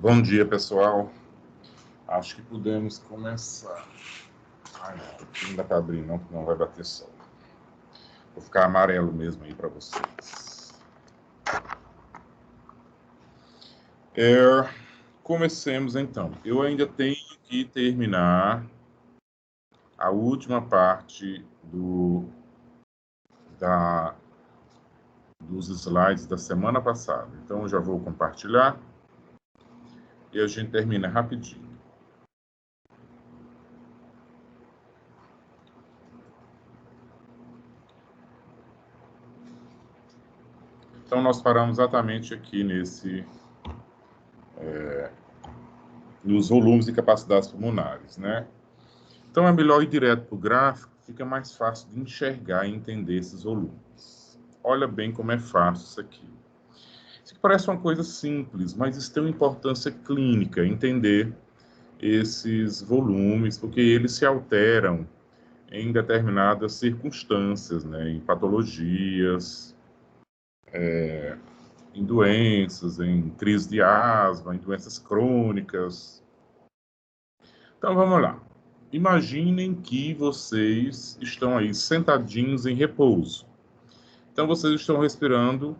Bom dia, pessoal. Acho que podemos começar. Ai, não dá para abrir, não, porque não vai bater sol. Vou ficar amarelo mesmo aí para vocês. Comecemos, então. Eu ainda tenho que terminar a última parte dos slides da semana passada. Então, eu já vou compartilhar e a gente termina rapidinho. Então, nós paramos exatamente aqui nos volumes e capacidades pulmonares, né? Então, é melhor ir direto para o gráfico, fica mais fácil de enxergar e entender esses volumes. Olha bem como é fácil isso aqui. Isso aqui parece uma coisa simples, mas isso tem uma importância clínica, entender esses volumes, porque eles se alteram em determinadas circunstâncias, né? Em patologias, em doenças, em crise de asma, em doenças crônicas. Então, vamos lá. Imaginem que vocês estão aí sentadinhos em repouso. Então, vocês estão respirando,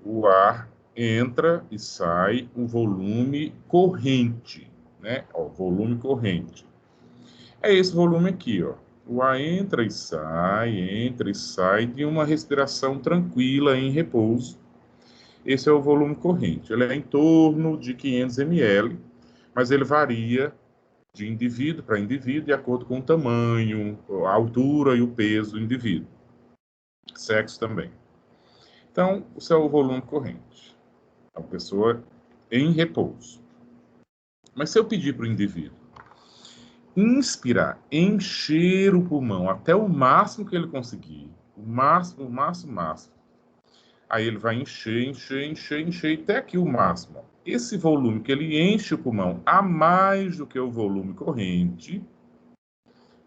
o ar entra e sai, o volume corrente, né? Ó, volume corrente. É esse volume aqui, ó. O ar entra e sai de uma respiração tranquila em repouso. Esse é o volume corrente. Ele é em torno de 500 ml, mas ele varia de indivíduo para indivíduo, de acordo com o tamanho, a altura e o peso do indivíduo. Sexo também. Então, esse é o volume corrente. A pessoa em repouso. Mas se eu pedir para o indivíduo inspirar, encher o pulmão até o máximo que ele conseguir, o máximo, aí ele vai encher até aqui o máximo. Esse volume que ele enche o pulmão a mais do que o volume corrente,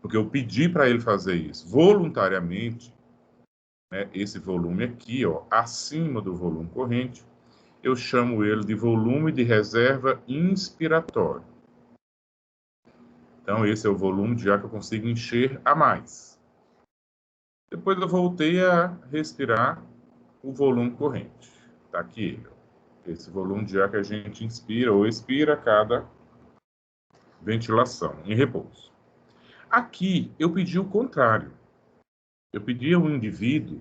porque eu pedi para ele fazer isso voluntariamente, né, esse volume aqui, ó, acima do volume corrente, eu chamo ele de volume de reserva inspiratório. Então, esse é o volume de ar que eu consigo encher a mais. Depois eu voltei a respirar o volume corrente. Está aqui ele, ó. Esse volume de ar que a gente inspira ou expira a cada ventilação, em repouso. Aqui, eu pedi o contrário. Eu pedi ao indivíduo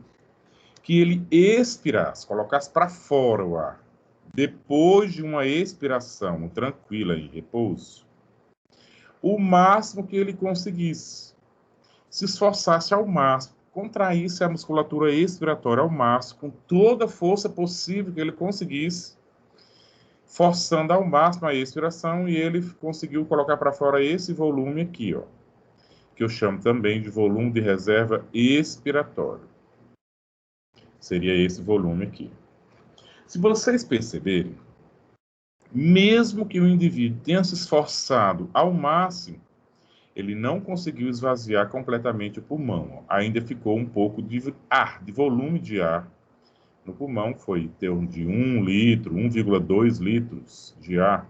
que ele expirasse, colocasse para fora o ar. Depois de uma expiração tranquila em repouso, o máximo que ele conseguisse. Se esforçasse ao máximo, contraísse a musculatura expiratória ao máximo, com toda a força possível que ele conseguisse, forçando ao máximo a expiração, e ele conseguiu colocar para fora esse volume aqui, ó, que eu chamo também de volume de reserva expiratório. Seria esse volume aqui. Se vocês perceberem, mesmo que o indivíduo tenha se esforçado ao máximo, ele não conseguiu esvaziar completamente o pulmão. Ainda ficou um pouco de ar, de volume de ar no pulmão, foi em torno de 1 litro, 1,2 litros de ar,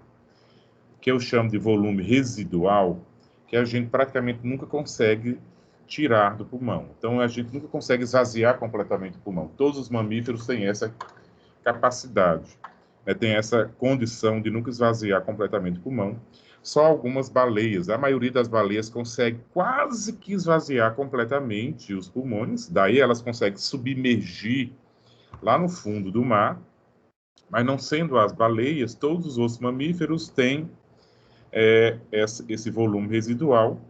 que eu chamo de volume residual, que a gente praticamente nunca consegue tirar do pulmão. Então, a gente nunca consegue esvaziar completamente o pulmão. Todos os mamíferos têm essa capacidade, né? Tem essa condição de nunca esvaziar completamente o pulmão. Só algumas baleias, a maioria das baleias consegue quase que esvaziar completamente os pulmões, daí elas conseguem submergir lá no fundo do mar, mas não sendo as baleias, todos os outros mamíferos têm esse volume residual,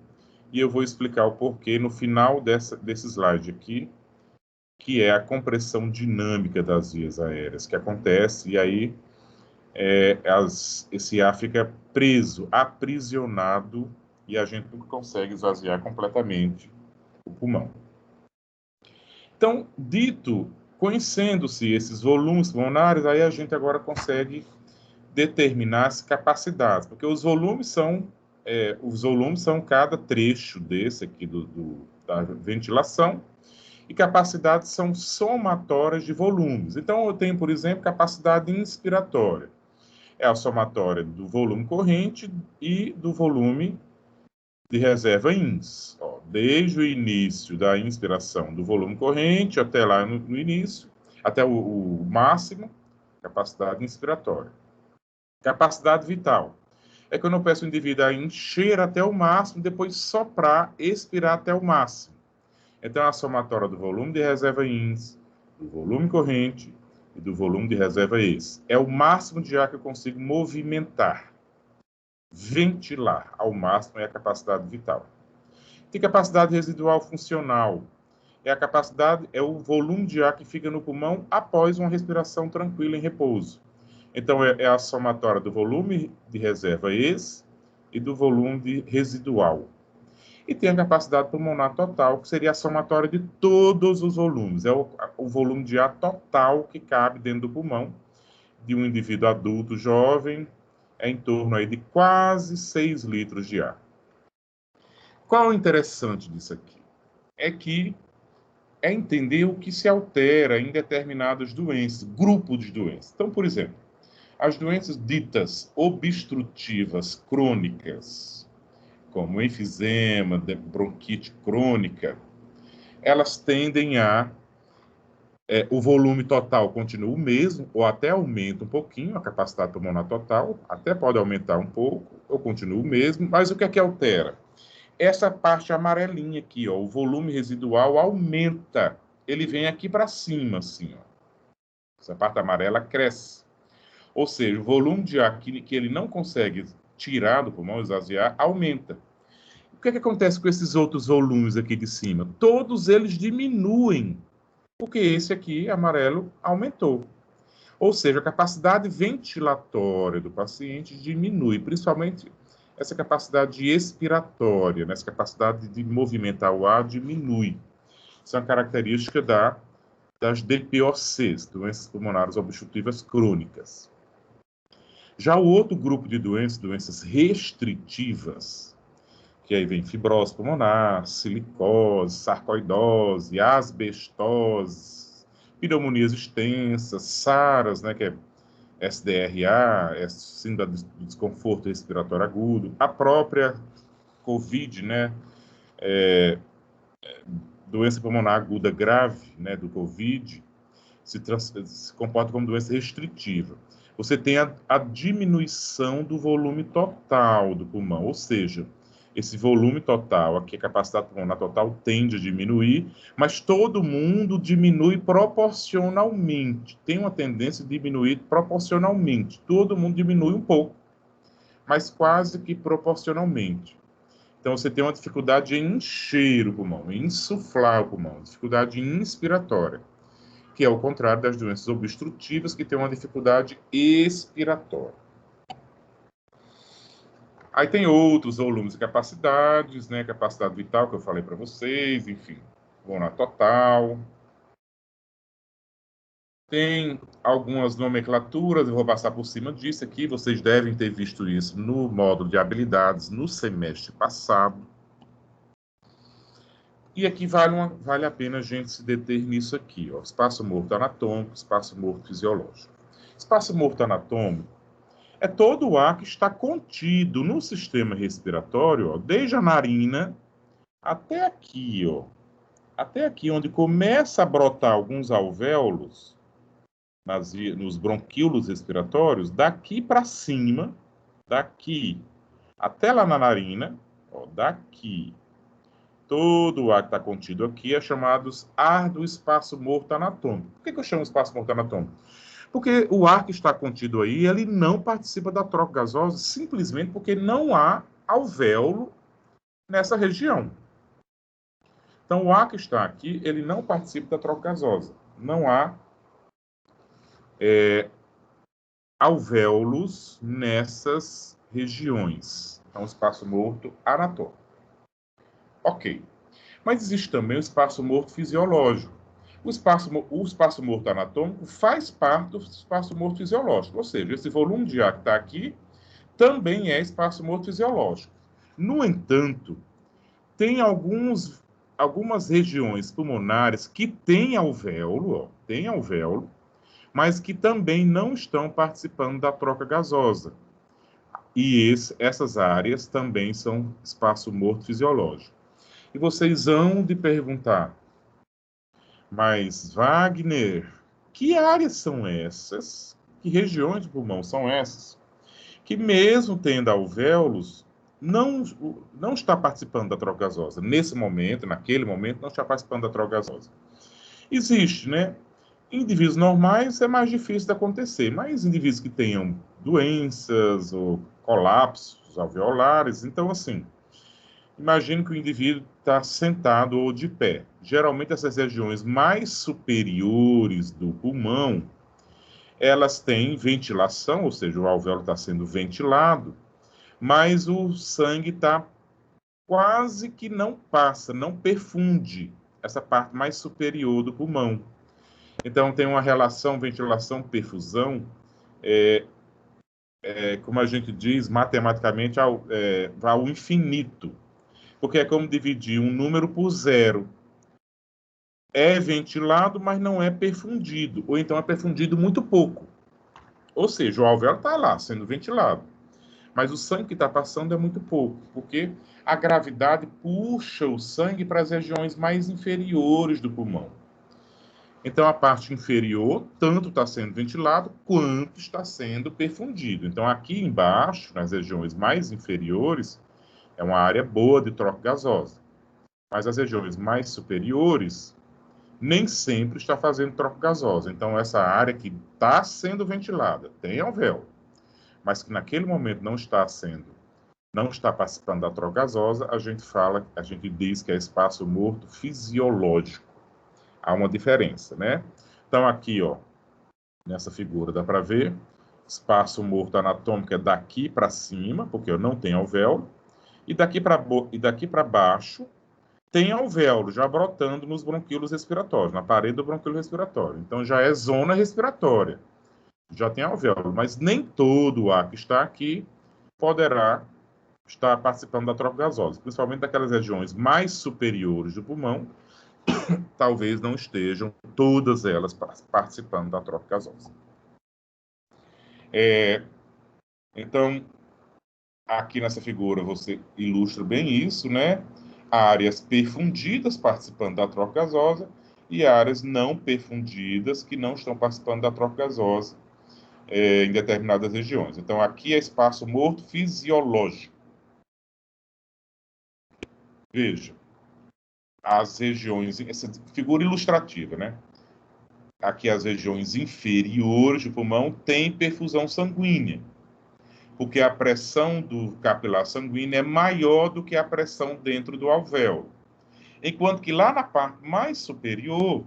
e eu vou explicar o porquê no final desse slide aqui, que é a compressão dinâmica das vias aéreas que acontece, e aí esse ar fica preso, aprisionado, e a gente nunca consegue esvaziar completamente o pulmão. Então, conhecendo-se esses volumes pulmonares, aí a gente agora consegue determinar as capacidades, porque os volumes são cada trecho desse aqui da ventilação, e capacidades são somatórias de volumes. Então, eu tenho, por exemplo, capacidade inspiratória. É a somatória do volume corrente e do volume de reserva INS. Ó, desde o início da inspiração do volume corrente até lá no início, até o máximo, capacidade inspiratória. Capacidade vital. É quando eu peço ao indivíduo a encher até o máximo, depois soprar, expirar até o máximo. Então, a somatória do volume de reserva INS, do volume corrente e do volume de reserva ES. É o máximo de ar que eu consigo movimentar, ventilar ao máximo, é a capacidade vital. Tem capacidade residual funcional. É a capacidade, é o volume de ar que fica no pulmão após uma respiração tranquila em repouso. Então, é a somatória do volume de reserva ES e do volume de residual. E tem a capacidade pulmonar total, que seria a somatória de todos os volumes. É o volume de ar total que cabe dentro do pulmão de um indivíduo adulto jovem, é em torno aí de quase 6 litros de ar. Qual é o interessante disso aqui? É que é entender o que se altera em determinadas doenças, grupos de doenças. Então, por exemplo, as doenças ditas obstrutivas crônicas, como enfisema, bronquite crônica, elas tendem a o volume total continua o mesmo, ou até aumenta um pouquinho, a capacidade pulmonar total, até pode aumentar um pouco, ou continua o mesmo, mas o que é que altera? Essa parte amarelinha aqui, ó, o volume residual aumenta, ele vem aqui para cima, assim, ó. Essa parte amarela cresce. Ou seja, o volume de ar que ele não consegue tirar do pulmão, esvaziar, aumenta. O que é que acontece com esses outros volumes aqui de cima? Todos eles diminuem, porque esse aqui, amarelo, aumentou. Ou seja, a capacidade ventilatória do paciente diminui, principalmente essa capacidade expiratória, né? Essa capacidade de movimentar o ar diminui. Isso é uma característica das DPOCs, doenças pulmonares obstrutivas crônicas. Já o outro grupo de doenças, doenças restritivas, que aí vem fibrose pulmonar, silicose, sarcoidose, asbestose, pneumonias extensas, SARAS, né, que é SDRA, é síndrome do desconforto respiratório agudo, a própria COVID, né, doença pulmonar aguda grave, né, do COVID, se comporta como doença restritiva. Você tem a diminuição do volume total do pulmão, ou seja, esse volume total, aqui a capacidade pulmonar total tende a diminuir, mas todo mundo diminui proporcionalmente. Tem uma tendência a diminuir proporcionalmente. Todo mundo diminui um pouco, mas quase que proporcionalmente. Então, você tem uma dificuldade em encher o pulmão, em insuflar o pulmão, dificuldade inspiratória, que é o contrário das doenças obstrutivas, que tem uma dificuldade expiratória. Aí tem outros volumes e capacidades, né? Capacidade vital, que eu falei para vocês, enfim, pulmonar total. Tem algumas nomenclaturas, eu vou passar por cima disso aqui, vocês devem ter visto isso no módulo de habilidades no semestre passado. E aqui vale a pena a gente se deter nisso aqui, ó, espaço morto anatômico, espaço morto fisiológico. Espaço morto anatômico é todo o ar que está contido no sistema respiratório, ó, desde a narina até aqui, ó. Até aqui, onde começa a brotar alguns alvéolos, nos bronquíolos respiratórios, daqui para cima, daqui até lá na narina, ó, daqui, todo o ar que está contido aqui é chamado ar do espaço morto anatômico. Por que eu chamo espaço morto anatômico? Porque o ar que está contido aí, ele não participa da troca gasosa, simplesmente porque não há alvéolo nessa região. Então, o ar que está aqui, ele não participa da troca gasosa. Não há alvéolos nessas regiões. Então, espaço morto anatômico. Ok. Mas existe também o espaço morto fisiológico. O espaço morto anatômico faz parte do espaço morto fisiológico, ou seja, esse volume de ar que está aqui também é espaço morto fisiológico. No entanto, tem algumas regiões pulmonares que têm alvéolo, mas que também não estão participando da troca gasosa. E essas áreas também são espaço morto fisiológico. E vocês hão de perguntar, mas Wagner, que áreas são essas? Que regiões do pulmão são essas? Que mesmo tendo alvéolos, não está participando da troca gasosa. Nesse momento, naquele momento, não está participando da troca gasosa. Existe, né? Em indivíduos normais é mais difícil de acontecer, mas indivíduos que tenham doenças ou colapsos alveolares, então assim, imagine que o indivíduo está sentado ou de pé. Geralmente essas regiões mais superiores do pulmão, elas têm ventilação, ou seja, o alvéolo está sendo ventilado, mas o sangue está quase que não passa, não perfunde essa parte mais superior do pulmão. Então, tem uma relação ventilação-perfusão, como a gente diz matematicamente, ao infinito. Porque é como dividir um número por zero. É ventilado, mas não é perfundido. Ou então é perfundido muito pouco. Ou seja, o alvéolo está lá, sendo ventilado. Mas o sangue que está passando é muito pouco, porque a gravidade puxa o sangue para as regiões mais inferiores do pulmão. Então, a parte inferior tanto está sendo ventilado quanto está sendo perfundido. Então, aqui embaixo, nas regiões mais inferiores, é uma área boa de troca gasosa. Mas as regiões mais superiores, nem sempre está fazendo troca gasosa. Então, essa área que está sendo ventilada, tem alvéolo, mas que naquele momento não está participando da troca gasosa, a gente diz que é espaço morto fisiológico. Há uma diferença, né? Então, aqui, ó, nessa figura dá para ver, espaço morto anatômico é daqui para cima, porque eu não tenho alvéolo, e daqui para baixo tem alvéolo já brotando nos bronquíolos respiratórios, na parede do bronquíolo respiratório. Então, já é zona respiratória, já tem alvéolo, mas nem todo o ar que está aqui poderá estar participando da troca gasosa, principalmente daquelas regiões mais superiores do pulmão, talvez não estejam todas elas participando da troca gasosa. Então, aqui nessa figura você ilustra bem isso, né? Áreas perfundidas participando da troca gasosa e áreas não perfundidas que não estão participando da troca gasosa em determinadas regiões. Então, aqui é espaço morto fisiológico. Veja, as regiões, essa figura ilustrativa, né? Aqui as regiões inferiores do pulmão têm perfusão sanguínea, porque a pressão do capilar sanguíneo é maior do que a pressão dentro do alvéolo. Enquanto que lá na parte mais superior,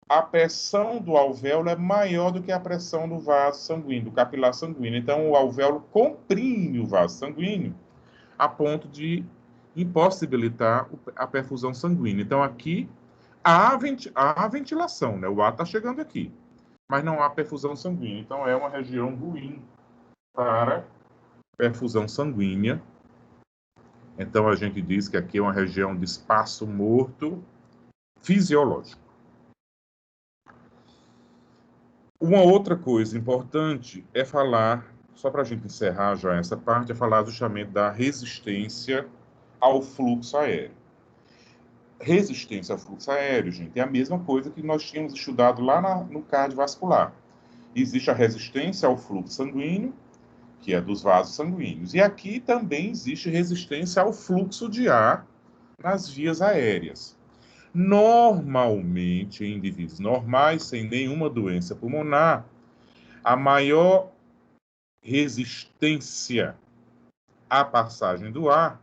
a pressão do alvéolo é maior do que a pressão do vaso sanguíneo, do capilar sanguíneo. Então, o alvéolo comprime o vaso sanguíneo a ponto de impossibilitar a perfusão sanguínea. Então, aqui há ventilação, né? O ar está chegando aqui, mas não há perfusão sanguínea. Então, é uma região ruim para perfusão sanguínea. Então, a gente diz que aqui é uma região de espaço morto fisiológico. Uma outra coisa importante é falar, só para a gente encerrar já essa parte, é falar justamente da resistência ao fluxo aéreo. Resistência ao fluxo aéreo, gente, é a mesma coisa que nós tínhamos estudado lá no cardiovascular. Existe a resistência ao fluxo sanguíneo, que é dos vasos sanguíneos. E aqui também existe resistência ao fluxo de ar nas vias aéreas. Normalmente, em indivíduos normais, sem nenhuma doença pulmonar, a maior resistência à passagem do ar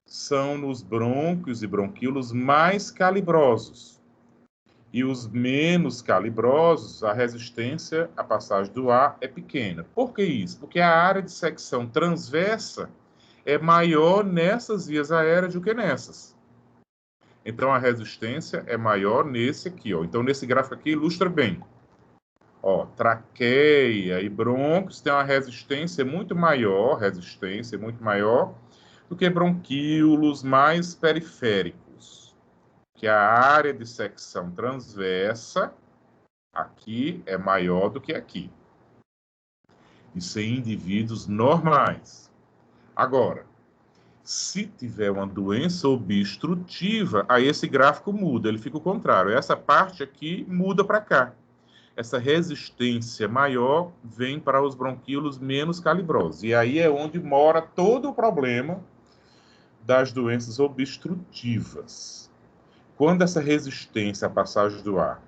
são nos brônquios e bronquíolos mais calibrosos. E os menos calibrosos, a resistência à passagem do ar é pequena. Por que isso? Porque a área de secção transversa é maior nessas vias aéreas do que nessas. Então, a resistência é maior nesse aqui, ó. Então, nesse gráfico aqui, ilustra bem. Ó, traqueia e brônquios têm uma resistência muito maior do que bronquíolos mais periféricos, que é a área de secção transversa Aqui é maior do que aqui. Isso em indivíduos normais. Agora, se tiver uma doença obstrutiva, aí esse gráfico muda, ele fica o contrário. Essa parte aqui muda para cá. Essa resistência maior vem para os bronquíolos menos calibrosos. E aí é onde mora todo o problema das doenças obstrutivas. Quando essa resistência à passagem do ar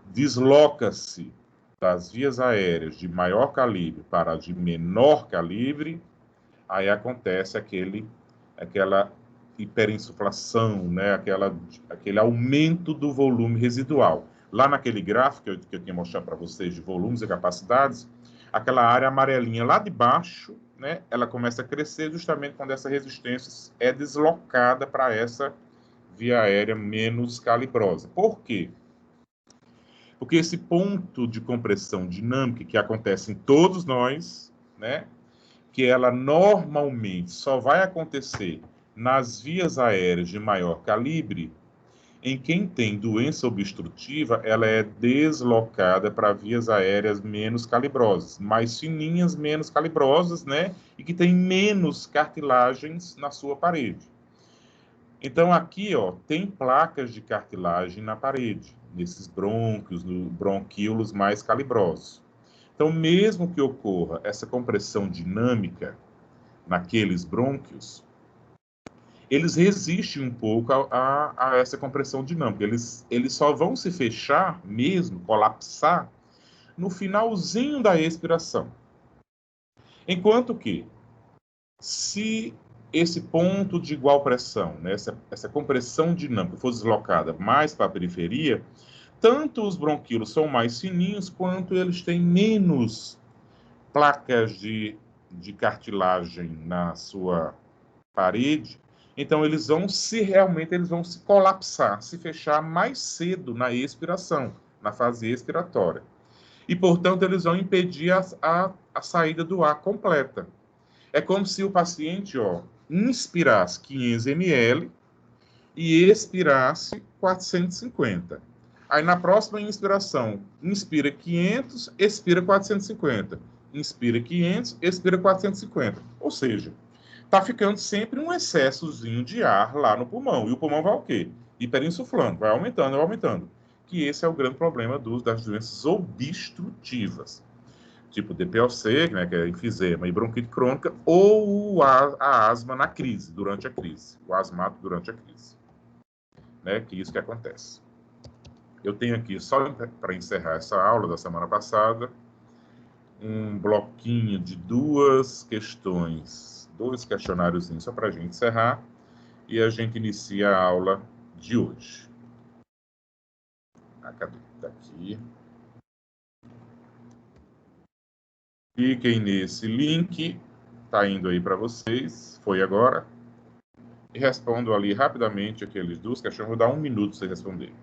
desloca-se das vias aéreas de maior calibre para a de menor calibre, aí acontece aquela hiperinsuflação, né? Aquele aumento do volume residual. Lá naquele gráfico que eu tinha mostrado para vocês de volumes e capacidades, aquela área amarelinha lá de baixo, né? Ela começa a crescer justamente quando essa resistência é deslocada para essa via aérea menos calibrosa. Por quê? Porque esse ponto de compressão dinâmica que acontece em todos nós, né? Que ela normalmente só vai acontecer nas vias aéreas de maior calibre, em quem tem doença obstrutiva, ela é deslocada para vias aéreas menos calibrosas, mais fininhas, menos calibrosas, né? E que tem menos cartilagens na sua parede. Então, aqui, ó, tem placas de cartilagem na parede, nesses brônquios, no bronquíolos mais calibrosos. Então, mesmo que ocorra essa compressão dinâmica naqueles brônquios, eles resistem um pouco a essa compressão dinâmica. Eles só vão se fechar mesmo, colapsar, no finalzinho da expiração. Enquanto que, se esse ponto de igual pressão, né, essa compressão dinâmica for deslocada mais para a periferia, tanto os bronquíolos são mais fininhos, quanto eles têm menos placas de cartilagem na sua parede. Então, eles vão se colapsar, se fechar mais cedo na expiração, na fase expiratória. E, portanto, eles vão impedir a saída do ar completa. É como se o paciente, ó, inspirasse 500 ml e expirasse 450. Aí, na próxima inspiração, inspira 500, expira 450. Inspira 500, expira 450. Ou seja, tá ficando sempre um excessozinho de ar lá no pulmão. E o pulmão vai o quê? Hiperinsuflando, vai aumentando, vai aumentando. Que esse é o grande problema das doenças obstrutivas. Tipo DPOC, né, que é enfisema e bronquite crônica, ou a asma na crise, durante a crise. O asmato durante a crise. Né, que é isso que acontece. Eu tenho aqui, só para encerrar essa aula da semana passada, um bloquinho de duas questões, dois questionáriozinhos só para a gente encerrar, e a gente inicia a aula de hoje. Cadê? Tá aqui. Cliquem nesse link, tá indo aí para vocês, foi agora, e respondam ali rapidamente aqueles duas questões, vou dar 1 minuto para você responder.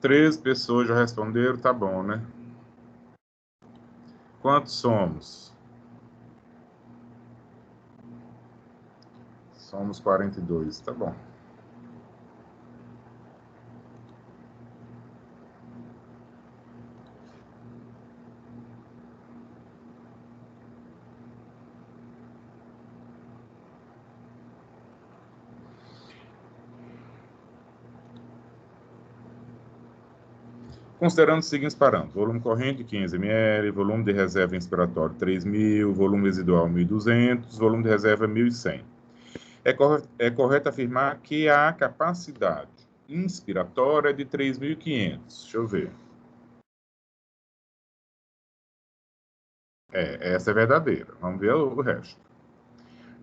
3 pessoas já responderam, tá bom, né? Quantos somos? Somos 42, tá bom. Considerando os seguintes parâmetros: volume corrente 15 ml, volume de reserva inspiratório 3.000, volume residual 1.200, volume de reserva 1.100. É correto afirmar que a capacidade inspiratória é de 3.500. Deixa eu ver. Essa é verdadeira. Vamos ver o resto.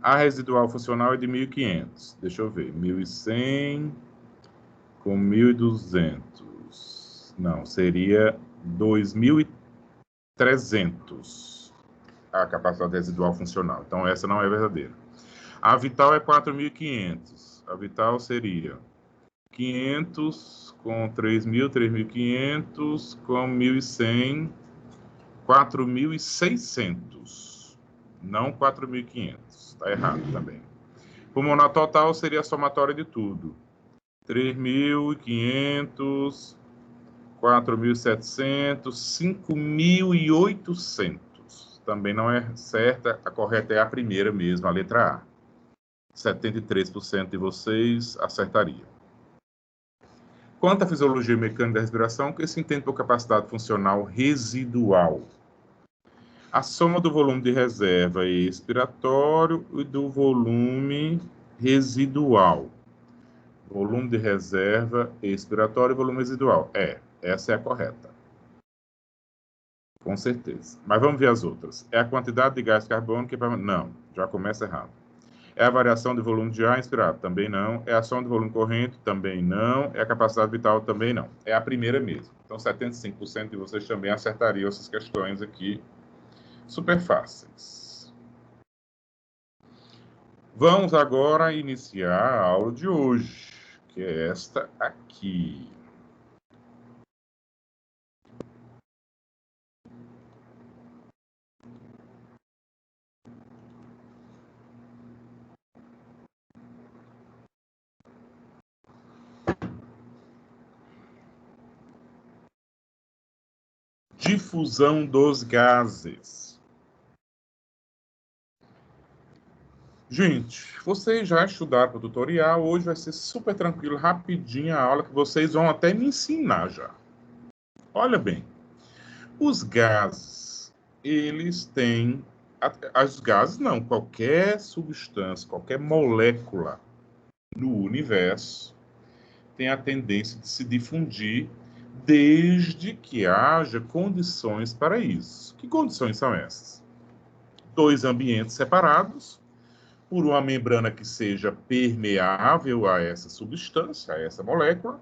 A residual funcional é de 1.500. Deixa eu ver. 1.100 com 1.200. Não, seria 2.300 a capacidade residual funcional. Então, essa não é verdadeira. A vital é 4.500. A vital seria 500 com 3.000, 3.500 com 1.100, 4.600. Não 4.500. Está errado também. Pulmonar total seria a somatória de tudo. 3.500, 4.700, 5.800. Também não é certa, a correta é a primeira mesmo, a letra A. 73% de vocês acertaria. Quanto à fisiologia mecânica da respiração, o que se entende por capacidade funcional residual? A soma do volume de reserva expiratório e do volume residual. Volume de reserva expiratório e volume residual. Essa é a correta. Com certeza. Mas vamos ver as outras. É a quantidade de gás carbônico que... Não, já começa errado. É a variação de volume de ar inspirado? Também não. É a soma de volume corrente? Também não. É a capacidade vital? Também não. É a primeira mesmo. Então, 75% de vocês também acertariam essas questões aqui. Super fáceis. Vamos agora iniciar a aula de hoje, que é esta aqui. Difusão dos gases. Gente, vocês já estudaram para o tutorial, hoje vai ser super tranquilo, rapidinho a aula, que vocês vão até me ensinar já. Olha bem, os gases, eles têm... Os gases não, qualquer substância, qualquer molécula no universo tem a tendência de se difundir desde que haja condições para isso. Que condições são essas? 2 ambientes separados por uma membrana que seja permeável a essa substância, a essa molécula,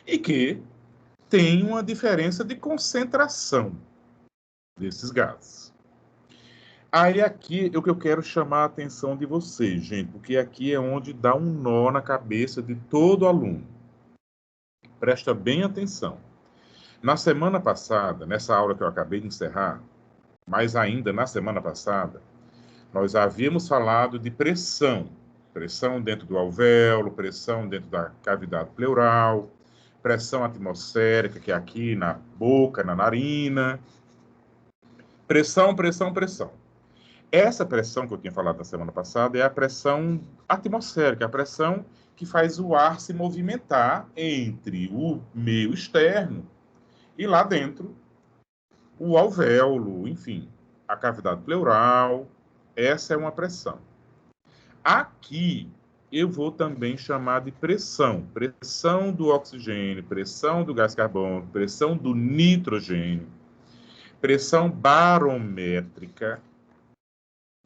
e que tem uma diferença de concentração desses gases. Aí aqui é o que eu quero chamar a atenção de vocês, gente, porque aqui é onde dá um nó na cabeça de todo aluno. Presta bem atenção. Na semana passada, nessa aula que eu acabei de encerrar, mas ainda na semana passada, nós havíamos falado de pressão. Pressão dentro do alvéolo, pressão dentro da cavidade pleural, pressão atmosférica, que é aqui na boca, na narina. Pressão, pressão, pressão. Essa pressão que eu tinha falado na semana passada é a pressão atmosférica, a pressão que faz o ar se movimentar entre o meio externo e lá dentro o alvéolo, enfim, a cavidade pleural. Essa é uma pressão. Aqui eu vou também chamar de pressão. Pressão do oxigênio, pressão do gás carbônico, pressão do nitrogênio, pressão barométrica.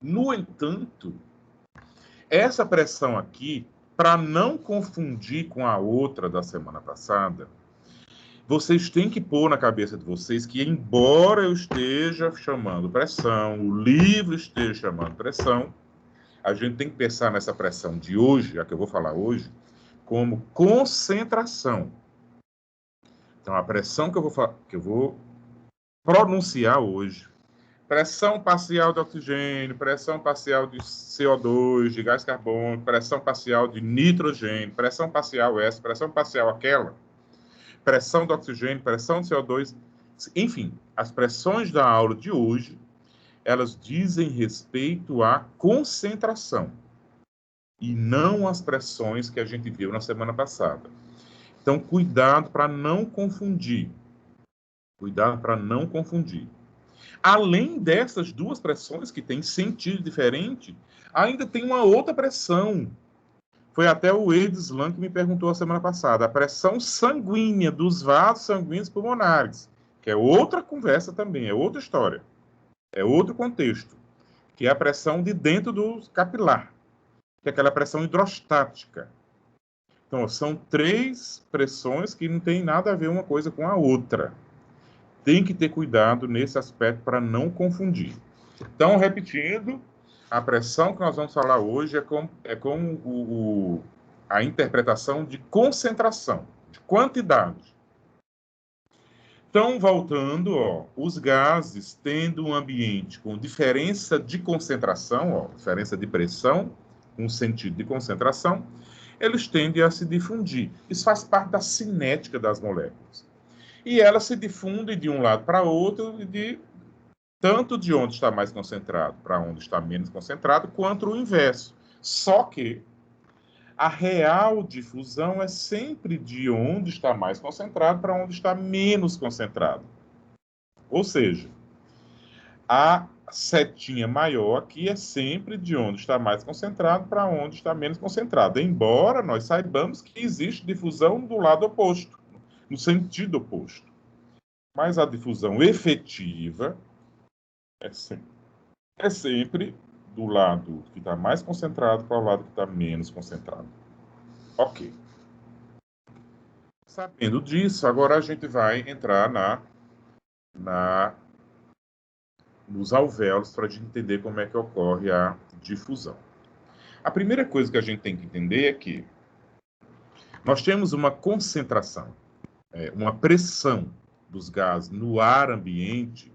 No entanto, essa pressão aqui, para não confundir com a outra da semana passada, vocês têm que pôr na cabeça de vocês que, embora eu esteja chamando pressão, o livro esteja chamando pressão, a gente tem que pensar nessa pressão de hoje, a que eu vou falar hoje, como concentração. Então, a pressão que eu vou pronunciar hoje, pressão parcial de oxigênio, pressão parcial de CO2, de gás carbônico, pressão parcial de nitrogênio, pressão parcial essa, pressão parcial aquela, pressão de oxigênio, pressão de CO2, enfim, as pressões da aula de hoje, elas dizem respeito à concentração e não às pressões que a gente viu na semana passada. Então, cuidado para não confundir. Cuidado para não confundir. Além dessas duas pressões, que têm sentido diferente, ainda tem uma outra pressão. Foi até o Edislan que me perguntou a semana passada. A pressão sanguínea dos vasos sanguíneos pulmonares, que é outra conversa também, é outra história. É outro contexto, que é a pressão de dentro do capilar, que é aquela pressão hidrostática. Então, são três pressões que não tem nada a ver uma coisa com a outra. Tem que ter cuidado nesse aspecto para não confundir. Então, repetindo, a pressão que nós vamos falar hoje é com a interpretação de concentração, de quantidade. Então, voltando, os gases tendo um ambiente com diferença de concentração, diferença de pressão, um sentido de concentração, eles tendem a se difundir. Isso faz parte da cinética das moléculas. E elas se difundem de um lado para outro, tanto de onde está mais concentrado para onde está menos concentrado, quanto o inverso. Só que a real difusão é sempre de onde está mais concentrado para onde está menos concentrado. Ou seja, a setinha maior aqui é sempre de onde está mais concentrado para onde está menos concentrado, embora nós saibamos que existe difusão do lado oposto, no sentido oposto. Mas a difusão efetiva é sempre do lado que está mais concentrado para o lado que está menos concentrado. Ok. Sabendo disso, agora a gente vai entrar nos alvéolos para a gente entender como é que ocorre a difusão. A primeira coisa que a gente tem que entender é que nós temos uma concentração, uma pressão dos gases no ar ambiente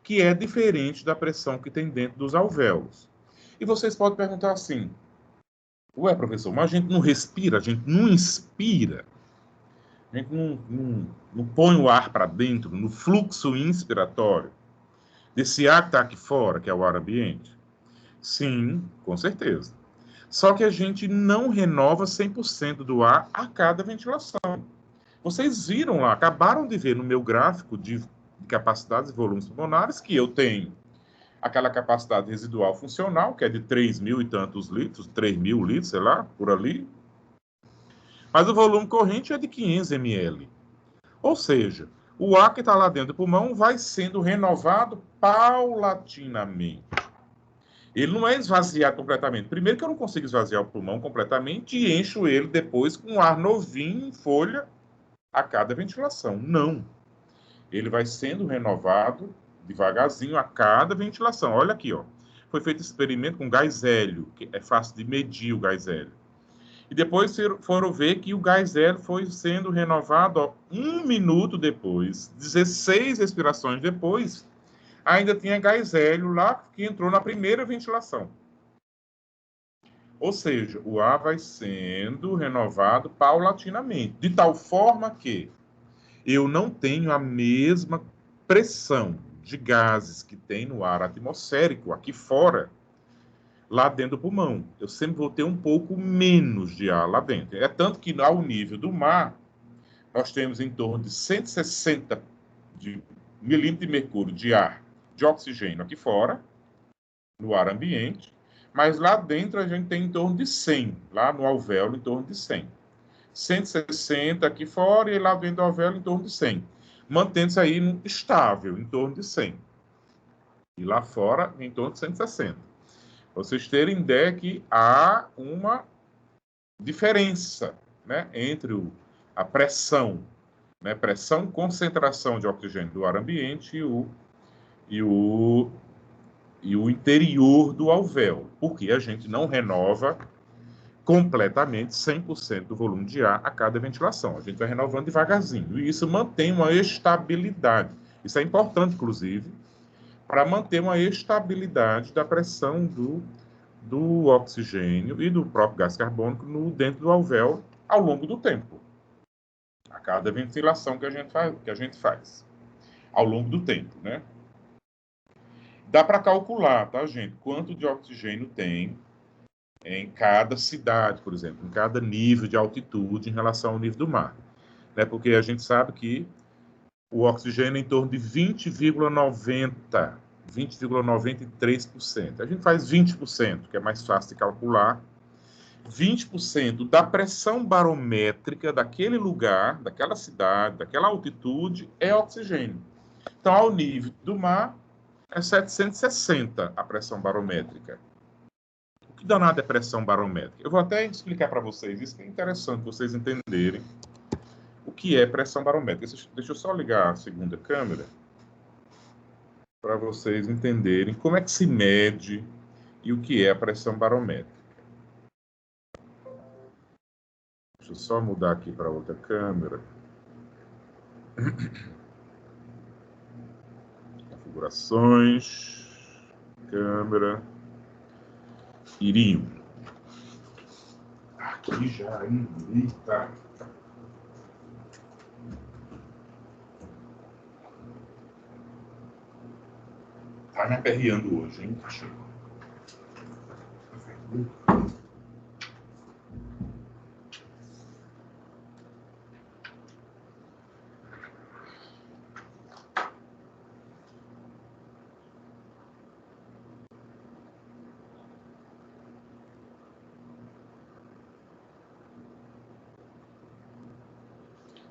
que é diferente da pressão que tem dentro dos alvéolos. E vocês podem perguntar assim, ué, professor, mas a gente não respira, a gente não inspira, a gente não põe o ar para dentro, no fluxo inspiratório, desse ar que está aqui fora, que é o ar ambiente? Sim, com certeza. Só que a gente não renova 100% do ar a cada ventilação. Vocês viram lá, acabaram de ver no meu gráfico de capacidades e volumes pulmonares que eu tenho aquela capacidade residual funcional, que é de 3.000 e tantos litros, 3.000 litros, sei lá, por ali. Mas o volume corrente é de 500 ml. Ou seja, o ar que está lá dentro do pulmão vai sendo renovado paulatinamente. Ele não é esvaziado completamente. Primeiro que eu não consigo esvaziar o pulmão completamente e encho ele depois com ar novinho em folha a cada ventilação. Não. Ele vai sendo renovado devagarzinho a cada ventilação. Olha aqui, foi feito experimento com gás hélio, que é fácil de medir o gás hélio. E depois foram ver que o gás hélio foi sendo renovado 1 minuto depois, 16 respirações depois, ainda tinha gás hélio lá que entrou na primeira ventilação. Ou seja, o ar vai sendo renovado paulatinamente, de tal forma que eu não tenho a mesma pressão de gases que tem no ar atmosférico aqui fora, lá dentro do pulmão. Eu sempre vou ter um pouco menos de ar lá dentro. É tanto que ao nível do mar, nós temos em torno de 160 milímetros de mercúrio de ar, de oxigênio aqui fora, no ar ambiente, mas lá dentro a gente tem em torno de 100, lá no alvéolo em torno de 100. 160 aqui fora e lá dentro do alvéolo em torno de 100. Mantendo-se aí estável, em torno de 100. E lá fora, em torno de 160. Vocês terem ideia que há uma diferença, né, entre a pressão, né, pressão, concentração de oxigênio do ar ambiente e o interior do alvéolo, porque a gente não renova completamente 100% do volume de ar a cada ventilação. A gente vai renovando devagarzinho. E isso mantém uma estabilidade. Isso é importante, inclusive, para manter uma estabilidade da pressão do oxigênio e do próprio gás carbônico dentro do alvéolo ao longo do tempo. A cada ventilação que a gente faz. Ao longo do tempo, né? Dá para calcular, tá, gente? Quanto de oxigênio tem em cada cidade, por exemplo, em cada nível de altitude em relação ao nível do mar. Né? Porque a gente sabe que o oxigênio é em torno de 20,90%, 20,93%. A gente faz 20%, que é mais fácil de calcular. 20% da pressão barométrica daquele lugar, daquela cidade, daquela altitude, é oxigênio. Então, ao nível do mar, é 760 a pressão barométrica. O que danado é pressão barométrica? Eu vou até explicar para vocês, isso que é interessante vocês entenderem o que é pressão barométrica. Deixa eu só ligar a segunda câmera para vocês entenderem como é que se mede e o que é a pressão barométrica. Deixa eu só mudar aqui para outra câmera. Configurações, câmera, Irium. Aqui já, eita. Tá me aperreando hoje, hein?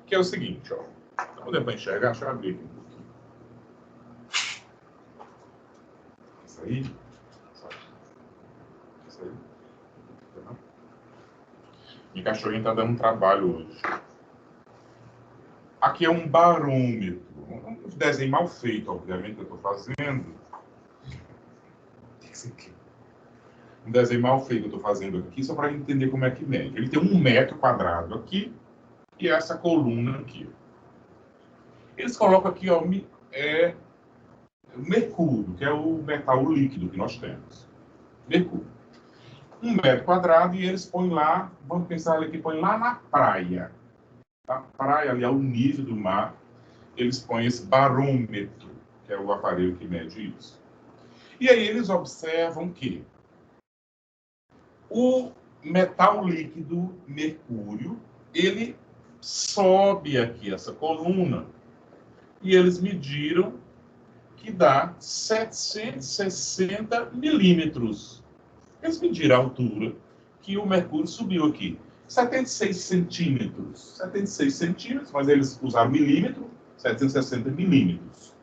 Que é o seguinte, ó. Não deu para enxergar, deixa eu abrir aqui um pouquinho. Isso aí. Isso aí. Minha cachorrinha tá dando um trabalho hoje. Aqui é um barômetro. Um desenho mal feito, obviamente, que eu estou fazendo. Um desenho mal feito que eu estou fazendo aqui, só para entender como é que mede. Ele tem 1 metro quadrado aqui e essa coluna aqui. Eles colocam aqui, ó, o mercúrio, que é o metal líquido que nós temos. Mercúrio. 1 metro quadrado e eles põem lá, vamos pensar ali que põem lá na praia. Na praia, ali ao nível do mar, eles põem esse barômetro, que é o aparelho que mede isso. E aí eles observam que o metal líquido mercúrio, ele sobe aqui essa coluna e eles mediram que dá 760 milímetros. Eles mediram a altura que o mercúrio subiu aqui. 76 centímetros. 76 centímetros, mas eles usaram milímetro, 760 milímetros.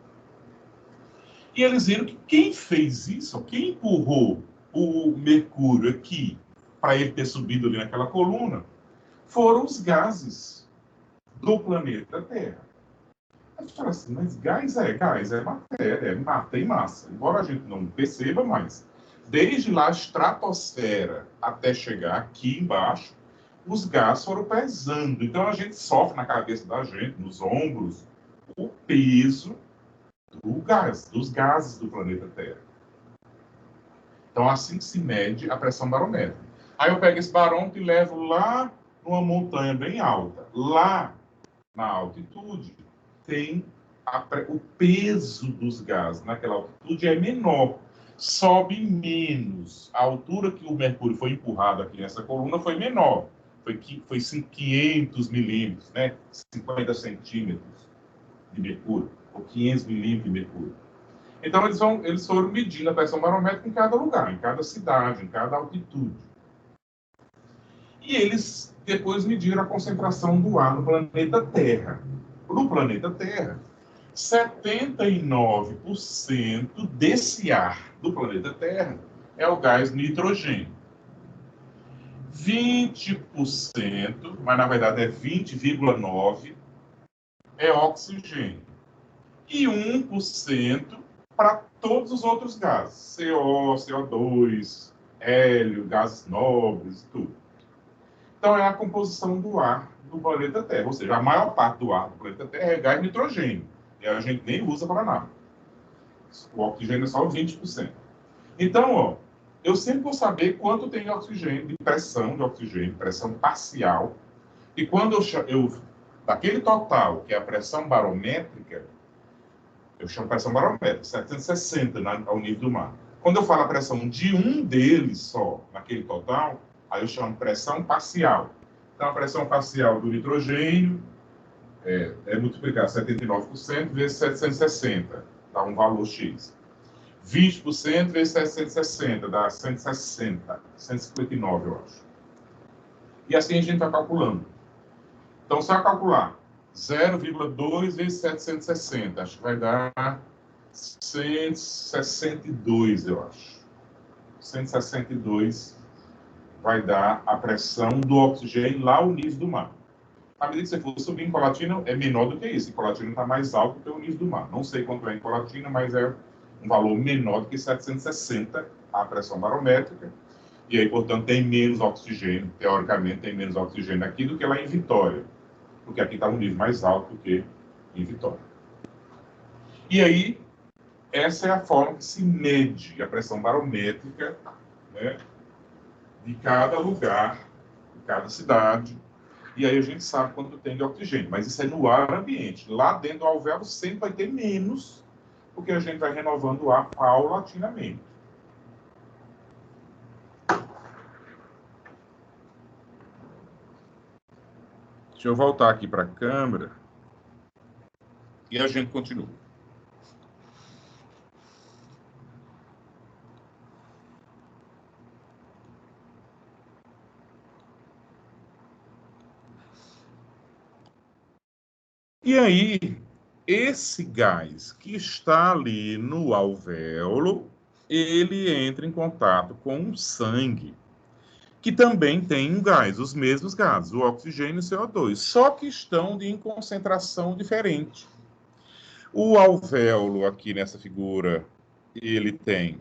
E eles viram que quem fez isso, quem empurrou o mercúrio aqui para ele ter subido ali naquela coluna, foram os gases do planeta Terra. A gente fala assim, mas gás é matéria, é mata e massa. Embora a gente não perceba, mas desde lá a estratosfera até chegar aqui embaixo, os gases foram pesando. Então a gente sofre na cabeça da gente, nos ombros, o peso dos gases do planeta Terra. Então assim que se mede a pressão barométrica. Aí eu pego esse barômetro e levo lá numa montanha bem alta. Lá na altitude tem o peso dos gases naquela altitude é menor, sobe menos. A altura que o mercúrio foi empurrado aqui nessa coluna foi menor, foi 500 milímetros, né? 50 centímetros de mercúrio, ou 500 milímetros de mercúrio. Então eles foram medindo a pressão barométrica em cada lugar, em cada cidade, em cada altitude. E eles depois mediram a concentração do ar no planeta Terra. No planeta Terra, 79% desse ar do planeta Terra é o gás nitrogênio. 20%, mas na verdade é 20,9%, é oxigênio. E 1% para todos os outros gases. CO, CO2, hélio, gases nobres, tudo. Então, é a composição do ar do planeta Terra. Ou seja, a maior parte do ar do planeta Terra é gás nitrogênio. E a gente nem usa para nada. O oxigênio é só 20%. Então, ó, eu sempre vou saber quanto tem de oxigênio, de oxigênio, pressão parcial. E quando daquele total, que é a pressão barométrica, eu chamo pressão barométrica, 760 ao nível do mar. Quando eu falo a pressão de um deles só, naquele total, aí eu chamo pressão parcial. Então, a pressão parcial do nitrogênio é multiplicar 79% vezes 760, dá um valor X. 20% vezes 760, dá 160, 159, eu acho. E assim a gente vai calculando. Então, se eu calcular 0,2 vezes 760, acho que vai dar 162, eu acho. 162 vai dar a pressão do oxigênio lá ao nível do mar. À medida que você for subindo em Colatina, é menor do que isso. Em Colatina está mais alto do que o nível do mar. Não sei quanto é em Colatina, mas é um valor menor do que 760, a pressão barométrica. E aí, portanto, tem menos oxigênio. Teoricamente, tem menos oxigênio aqui do que lá em Vitória. Porque aqui está um nível mais alto do que em Vitória. E aí, essa é a forma que se mede a pressão barométrica, né, de cada lugar, de cada cidade. E aí a gente sabe quanto tem de oxigênio. Mas isso é no ar ambiente. Lá dentro do alvéolo sempre vai ter menos, porque a gente vai renovando o ar paulatinamente. Deixa eu voltar aqui para a câmera. E a gente continua. E aí, esse gás que está ali no alvéolo, ele entra em contato com o sangue, que também tem um gás, os mesmos gases, o oxigênio e o CO2, só que estão em concentração diferente. O alvéolo aqui nessa figura, ele tem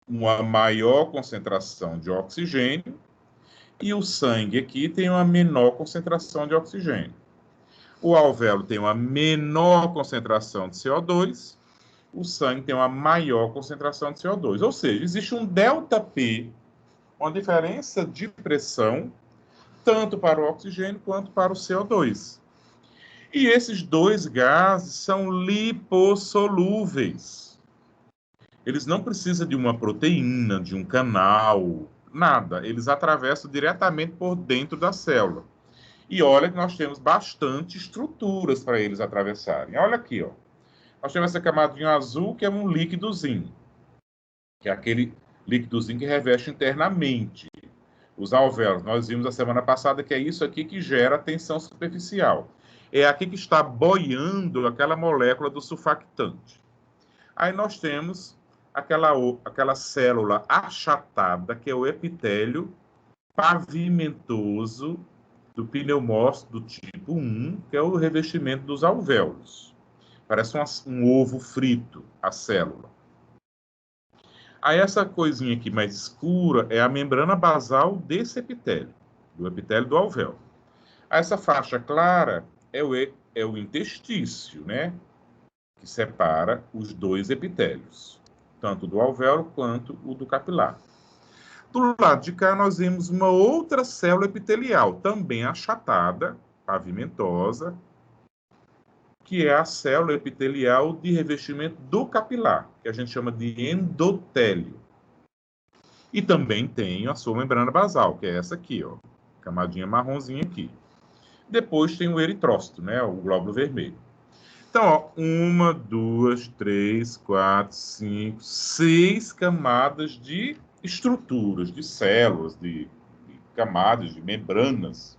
uma maior concentração de oxigênio e o sangue aqui tem uma menor concentração de oxigênio. O alvéolo tem uma menor concentração de CO2, o sangue tem uma maior concentração de CO2. Ou seja, existe um ΔP, uma diferença de pressão, tanto para o oxigênio quanto para o CO2. E esses dois gases são lipossolúveis. Eles não precisam de uma proteína, de um canal, nada. Eles atravessam diretamente por dentro da célula. E olha que nós temos bastante estruturas para eles atravessarem. Olha aqui, ó. Nós temos essa camadinha azul, que é um líquidozinho, que é aquele líquidozinho que reveste internamente os alvéolos. Nós vimos a semana passada que é isso aqui que gera tensão superficial. É aqui que está boiando aquela molécula do surfactante. Aí nós temos aquela célula achatada, que é o epitélio pavimentoso do pneumócito do tipo 1, que é o revestimento dos alvéolos. Parece um ovo frito, a célula. Aí essa coisinha aqui mais escura é a membrana basal desse epitélio, do epitélio do alvéolo. Aí essa faixa clara é o interstício, né? Que separa os dois epitélios, tanto do alvéolo quanto o do capilar. Do lado de cá, nós vemos uma outra célula epitelial, também achatada, pavimentosa, que é a célula epitelial de revestimento do capilar, que a gente chama de endotélio. E também tem a sua membrana basal, que é essa aqui, ó, camadinha marronzinha aqui. Depois tem o eritrócito, né, o glóbulo vermelho. Então, ó, 1, 2, 3, 4, 5, 6 camadas de estruturas, de células, de camadas, de membranas.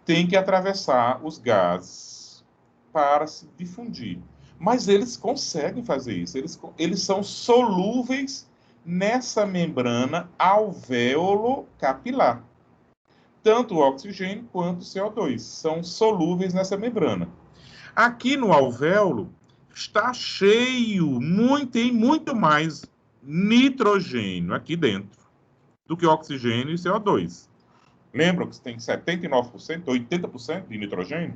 Tem que atravessar os gases para se difundir. Mas eles conseguem fazer isso. Eles são solúveis nessa membrana alvéolo-capilar. Tanto o oxigênio quanto o CO2 são solúveis nessa membrana. Aqui no alvéolo está cheio, tem muito mais nitrogênio aqui dentro do que oxigênio e CO2. Lembram que tem 79%, 80% de nitrogênio?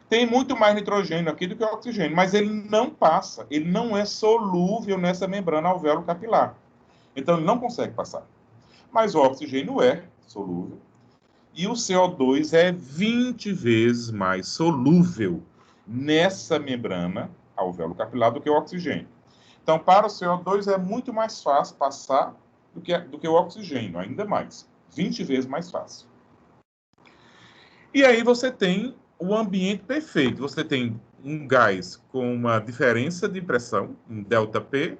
Tem muito mais nitrogênio aqui do que oxigênio, mas ele não passa, ele não é solúvel nessa membrana alvéolo capilar. Então, ele não consegue passar. Mas o oxigênio é solúvel e o CO2 é 20 vezes mais solúvel nessa membrana alvéolo capilar do que o oxigênio. Então, para o CO2 é muito mais fácil passar do que o oxigênio, ainda mais. 20 vezes mais fácil. E aí você tem o ambiente perfeito. Você tem um gás com uma diferença de pressão, um ΔP,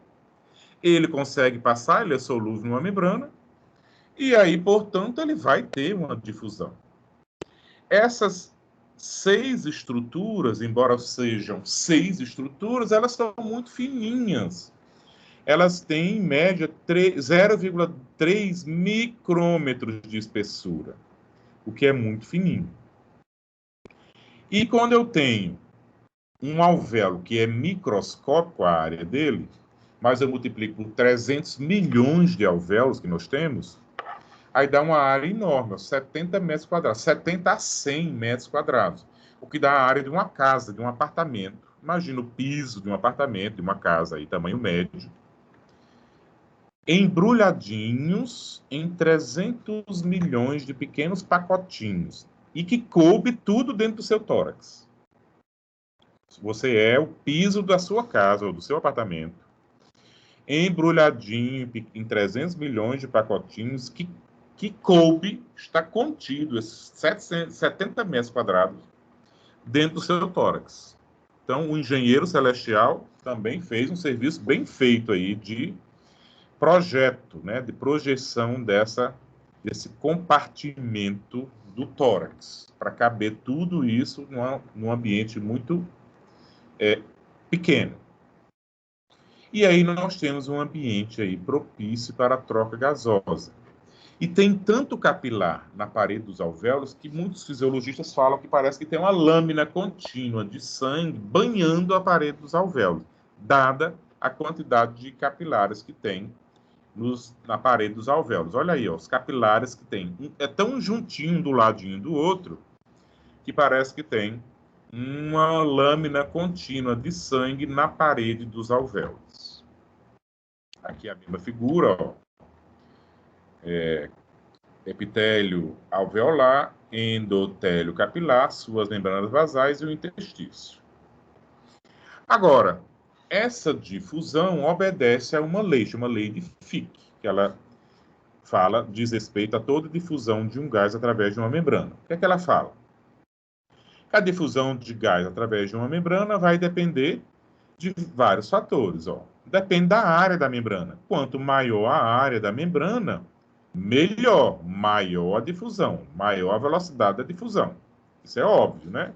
ele consegue passar, ele é solúvel numa membrana, e aí, portanto, ele vai ter uma difusão. Essas 6 estruturas, embora sejam 6 estruturas, elas são muito fininhas. Elas têm, em média, 0,3 micrômetros de espessura, o que é muito fininho. E quando eu tenho um alvéolo que é microscópico, a área dele, mas eu multiplico por 300 milhões de alvéolos que nós temos, aí dá uma área enorme, 70 metros quadrados, 70 a 100 metros quadrados, o que dá a área de uma casa, de um apartamento. Imagina o piso de um apartamento, de uma casa, aí, tamanho médio, embrulhadinhos em 300 milhões de pequenos pacotinhos, e que coube tudo dentro do seu tórax. Você é o piso da sua casa ou do seu apartamento, embrulhadinho em 300 milhões de pacotinhos que coube, está contido, esses 70 metros quadrados, dentro do seu tórax. Então, o engenheiro celestial também fez um serviço bem feito aí de projeto, né, de projeção desse compartimento do tórax, para caber tudo isso num ambiente muito pequeno. E aí nós temos um ambiente aí propício para a troca gasosa. E tem tanto capilar na parede dos alvéolos que muitos fisiologistas falam que parece que tem uma lâmina contínua de sangue banhando a parede dos alvéolos, dada a quantidade de capilares que tem na parede dos alvéolos. Olha aí, ó, os capilares que tem. É tão juntinho do ladinho do outro que parece que tem uma lâmina contínua de sangue na parede dos alvéolos. Aqui a mesma figura, ó. Epitélio alveolar, endotélio capilar, suas membranas basais e o interstício. Agora, essa difusão obedece a uma lei, chama lei de Fick, que ela diz respeito a toda difusão de um gás através de uma membrana. O que é que ela fala? A difusão de gás através de uma membrana vai depender de vários fatores. Ó. Depende da área da membrana. Quanto maior a área da membrana, melhor, maior a difusão, maior a velocidade da difusão. Isso é óbvio, né?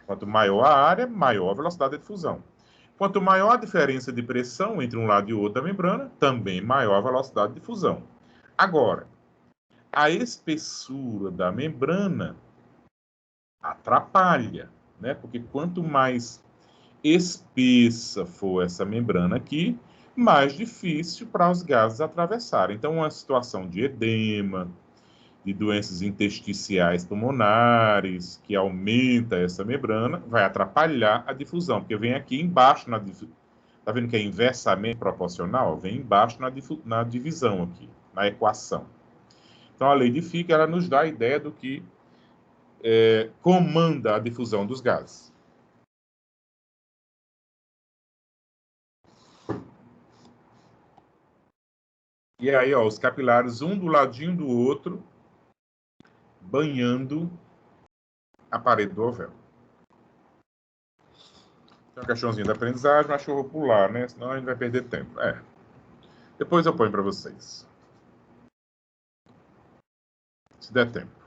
Quanto maior a área, maior a velocidade da difusão. Quanto maior a diferença de pressão entre um lado e o outro da membrana, também maior a velocidade de difusão. Agora, a espessura da membrana atrapalha, né? Porque quanto mais espessa for essa membrana aqui, mais difícil para os gases atravessarem. Então, uma situação de edema, de doenças intersticiais pulmonares, que aumenta essa membrana, vai atrapalhar a difusão, porque vem aqui embaixo na difusão. Está vendo que é inversamente proporcional? Vem embaixo na divisão aqui, na equação. Então, a lei de Fick, ela nos dá a ideia do que comanda a difusão dos gases. E aí, ó, os capilares, um do ladinho do outro, banhando a parede do alvéolo. Tem uma questãozinha da aprendizagem, acho que eu vou pular, né? Senão a gente vai perder tempo. Depois eu ponho para vocês. Se der tempo.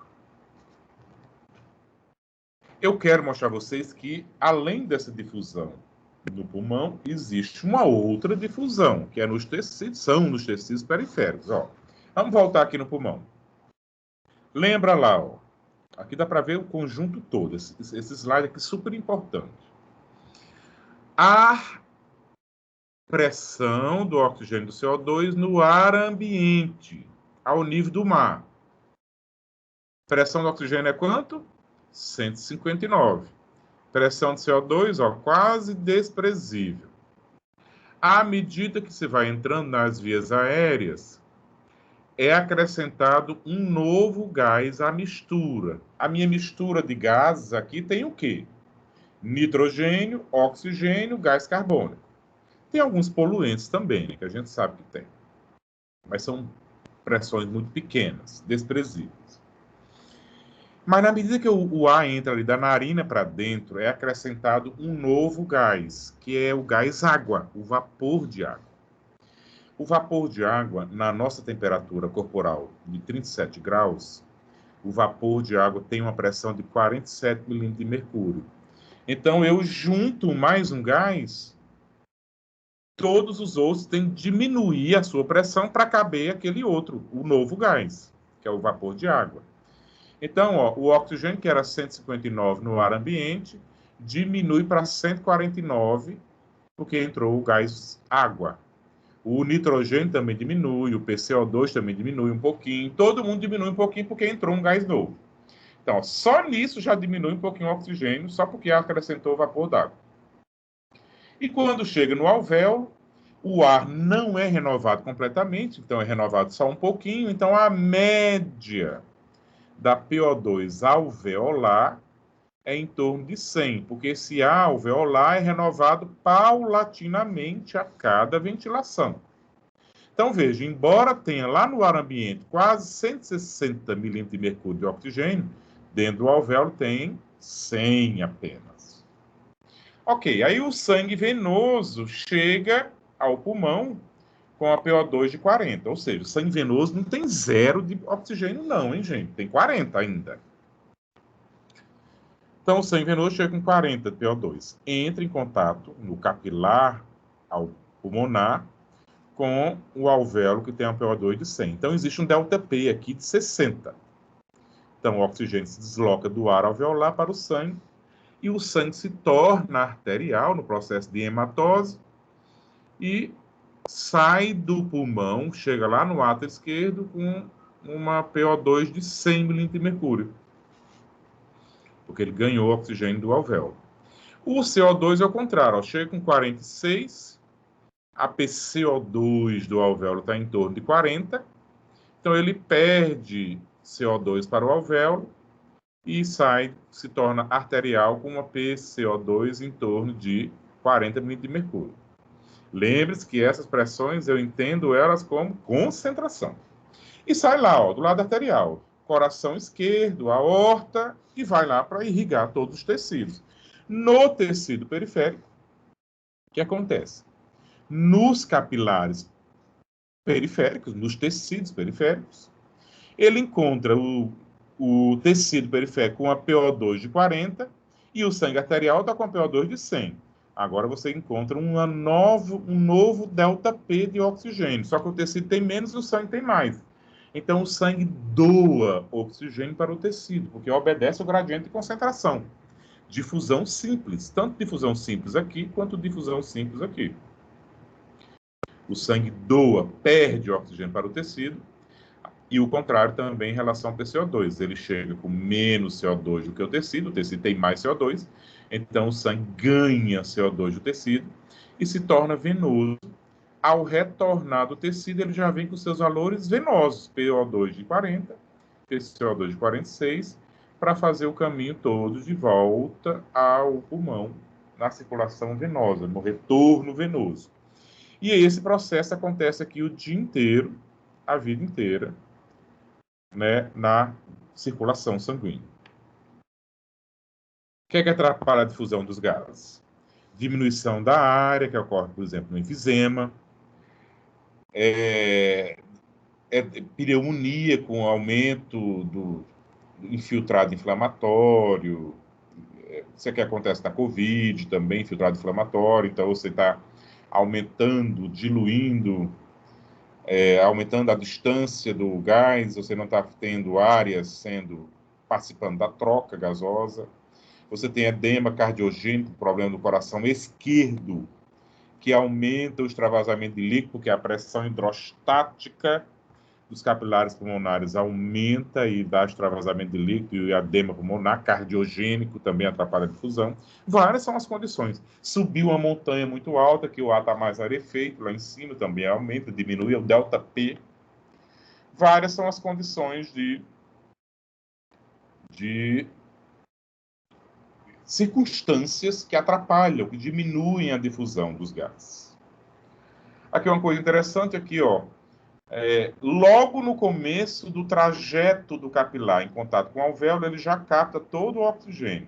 Eu quero mostrar a vocês que, além dessa difusão no pulmão, existe uma outra difusão, que é nos tecidos, são nos tecidos periféricos. Ó. Vamos voltar aqui no pulmão. Lembra lá, ó. Aqui dá para ver o conjunto todo. Esse slide aqui é super importante. A pressão do oxigênio do CO2 no ar ambiente, ao nível do mar. Pressão do oxigênio é quanto? 159. Pressão de CO2, ó, quase desprezível. À medida que você vai entrando nas vias aéreas, é acrescentado um novo gás à mistura. A minha mistura de gases aqui tem o quê? Nitrogênio, oxigênio, gás carbônico. Tem alguns poluentes também, né, que a gente sabe que tem. Mas são pressões muito pequenas, desprezíveis. Mas na medida que o ar entra ali da narina para dentro, é acrescentado um novo gás, que é o gás água, o vapor de água. O vapor de água, na nossa temperatura corporal de 37 graus, o vapor de água tem uma pressão de 47 milímetros de mercúrio. Então, eu junto mais um gás, todos os outros têm que diminuir a sua pressão para caber aquele outro, o novo gás, que é o vapor de água. Então, ó, o oxigênio, que era 159 no ar ambiente, diminui para 149, porque entrou o gás água. O nitrogênio também diminui, o PCO2 também diminui um pouquinho, todo mundo diminui um pouquinho porque entrou um gás novo. Então, só nisso já diminui um pouquinho o oxigênio, só porque acrescentou o vapor d'água. E quando chega no alvéolo, o ar não é renovado completamente, então é renovado só um pouquinho, então a média da PO2 alveolar é em torno de 100, porque esse ar alveolar é renovado paulatinamente a cada ventilação. Então, veja, embora tenha lá no ar ambiente quase 160 milímetros de mercúrio de oxigênio, dentro do alvéolo tem 100 apenas. Ok, aí o sangue venoso chega ao pulmão com a PO2 de 40, ou seja, o sangue venoso não tem zero de oxigênio não, hein, gente? Tem 40 ainda. Então, o sangue venoso chega com 40 de PO2. Entra em contato no capilar ao pulmonar com o alvéolo que tem a PO2 de 100. Então, existe um ΔP aqui de 60. Então, o oxigênio se desloca do ar alveolar para o sangue e o sangue se torna arterial no processo de hematose e sai do pulmão, chega lá no átrio esquerdo com uma PO2 de 100 milímetros de mercúrio, porque ele ganhou oxigênio do alvéolo. O CO2 é o contrário, ó, chega com 46, a PCO2 do alvéolo está em torno de 40, então ele perde CO2 para o alvéolo e se torna arterial com uma PCO2 em torno de 40 milímetros de mercúrio. Lembre-se que essas pressões eu entendo elas como concentração. E sai lá, ó, do lado arterial, coração esquerdo, aorta, e vai lá para irrigar todos os tecidos. No tecido periférico, o que acontece? Nos capilares periféricos, nos tecidos periféricos, ele encontra o tecido periférico com a PO2 de 40 e o sangue arterial está com a PO2 de 100. Agora você encontra um novo ΔP de oxigênio, só que o tecido tem menos e o sangue tem mais. Então o sangue doa oxigênio para o tecido, porque obedece ao gradiente de concentração. Difusão simples, tanto difusão simples aqui quanto difusão simples aqui. O sangue doa, perde oxigênio para o tecido, e o contrário também em relação ao PCO2. Ele chega com menos CO2 do que o tecido tem mais CO2, então o sangue ganha CO2 do tecido e se torna venoso. Ao retornar do tecido, ele já vem com seus valores venosos, PO2 de 40, PCO2 de 46, para fazer o caminho todo de volta ao pulmão, na circulação venosa, no retorno venoso. E esse processo acontece aqui o dia inteiro, a vida inteira, né, na circulação sanguínea. O que é que atrapalha a difusão dos gases? Diminuição da área, que ocorre, por exemplo, no enfisema, pneumonia com aumento do infiltrado inflamatório, isso é que acontece na COVID também, infiltrado inflamatório, então você está aumentando, diluindo, aumentando a distância do gás, você não está tendo áreas participando da troca gasosa. Você tem edema cardiogênico, problema do coração esquerdo, que aumenta o extravasamento de líquido, porque a pressão hidrostática dos capilares pulmonares aumenta e dá extravasamento de líquido e edema pulmonar, cardiogênico também atrapalha a difusão. Várias são as condições. Subir uma montanha muito alta, que o ar está mais rarefeito, lá em cima também aumenta, diminui o delta P. Várias são as condições de circunstâncias que atrapalham, que diminuem a difusão dos gases. Aqui uma coisa interessante, aqui, ó. Logo no começo do trajeto do capilar em contato com o alvéolo, ele já capta todo o oxigênio.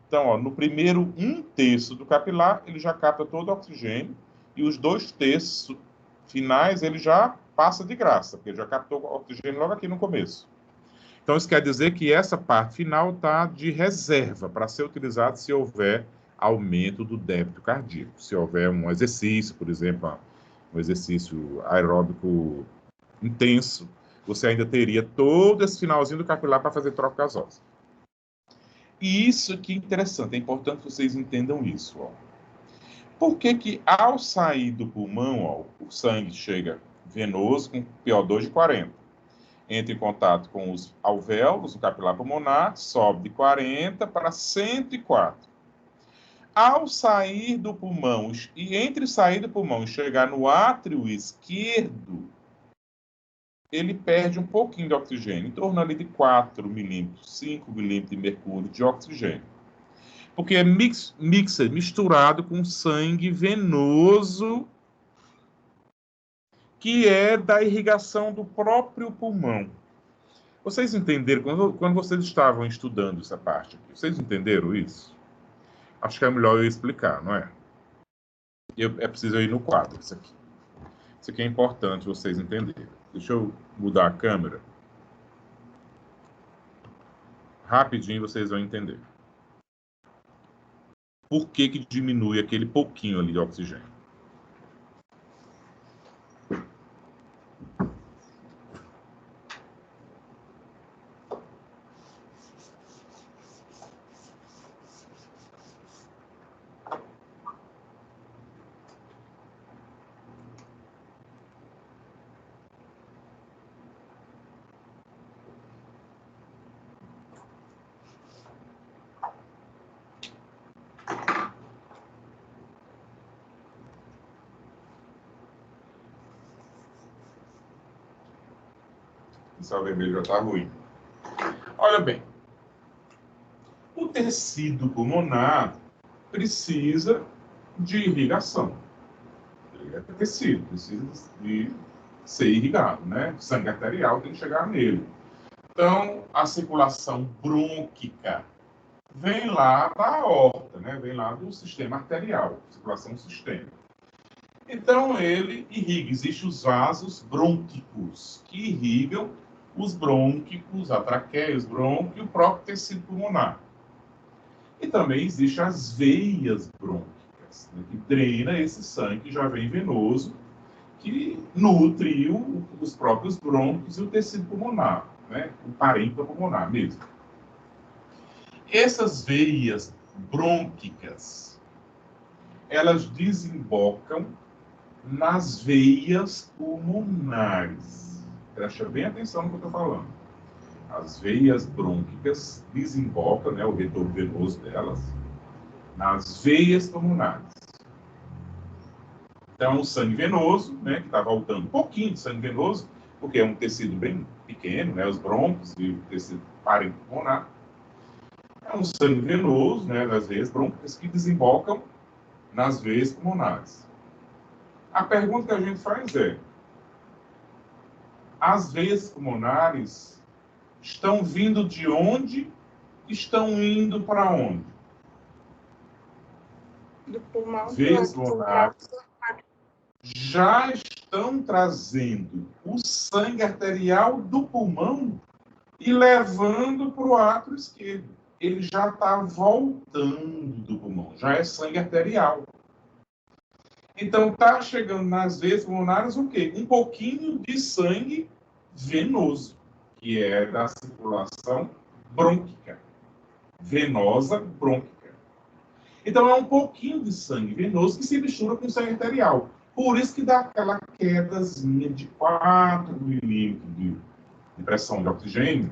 Então, ó, no primeiro 1/3 do capilar, ele já capta todo o oxigênio, e os 2/3 finais ele já passa de graça, porque ele já captou o oxigênio logo aqui no começo. Então, isso quer dizer que essa parte final está de reserva para ser utilizada se houver aumento do débito cardíaco. Se houver um exercício, por exemplo, um exercício aeróbico intenso, você ainda teria todo esse finalzinho do capilar para fazer troca gasosa. E isso aqui é interessante, é importante que vocês entendam isso. Ó. Por que que ao sair do pulmão, ó, o sangue chega venoso com PO2 de 40? Entra em contato com os alvéolos, o capilar pulmonar, sobe de 40 para 104. Ao sair do pulmão, e entre sair do pulmão e chegar no átrio esquerdo, ele perde um pouquinho de oxigênio, em torno ali de 4 milímetros, 5 milímetros de mercúrio de oxigênio. Porque é misturado com sangue venoso, que é da irrigação do próprio pulmão. Vocês entenderam, quando vocês estavam estudando essa parte aqui, vocês entenderam isso? Acho que é melhor eu explicar, não é? É preciso ir no quadro, isso aqui. Isso aqui é importante vocês entenderem. Deixa eu mudar a câmera. Rapidinho vocês vão entender. Por que que diminui aquele pouquinho ali de oxigênio? Esse vermelho já está ruim. Olha bem, o tecido pulmonar precisa de irrigação. Ele é tecido, precisa de ser irrigado, né? O sangue arterial tem que chegar nele. Então, a circulação brônquica vem lá da aorta, né? Vem lá do sistema arterial, circulação sistêmica. Então, ele irriga. Existem os vasos brônquicos, que irrigam os brônquicos, a traqueia, os brônquios e o próprio tecido pulmonar. E também existem as veias brônquicas, né, que drena esse sangue que já vem venoso, que nutre os próprios brônquios e o tecido pulmonar, né, o parênquima pulmonar mesmo. Essas veias brônquicas, elas desembocam nas veias pulmonares. Preste bem atenção no que eu estou falando. As veias brônquicas desembocam, né, o retorno venoso delas, nas veias pulmonares. Então, o sangue venoso, né, que está voltando um pouquinho de sangue venoso, porque é um tecido bem pequeno, né, os brônquios e o tecido parênquima pulmonar. É um sangue venoso, né, das veias brônquicas que desembocam nas veias pulmonares. A pergunta que a gente faz é: as veias pulmonares estão vindo de onde? Estão indo para onde? Do pulmão. Veias pulmonares já estão trazendo o sangue arterial do pulmão e levando para o átrio esquerdo. Ele já está voltando do pulmão, já é sangue arterial. Então, está chegando nas veias pulmonares o quê? Um pouquinho de sangue venoso, que é da circulação brônquica, venosa brônquica. Então, é um pouquinho de sangue venoso que se mistura com sangue arterial. Por isso que dá aquela quedazinha de 4 milímetros de pressão de oxigênio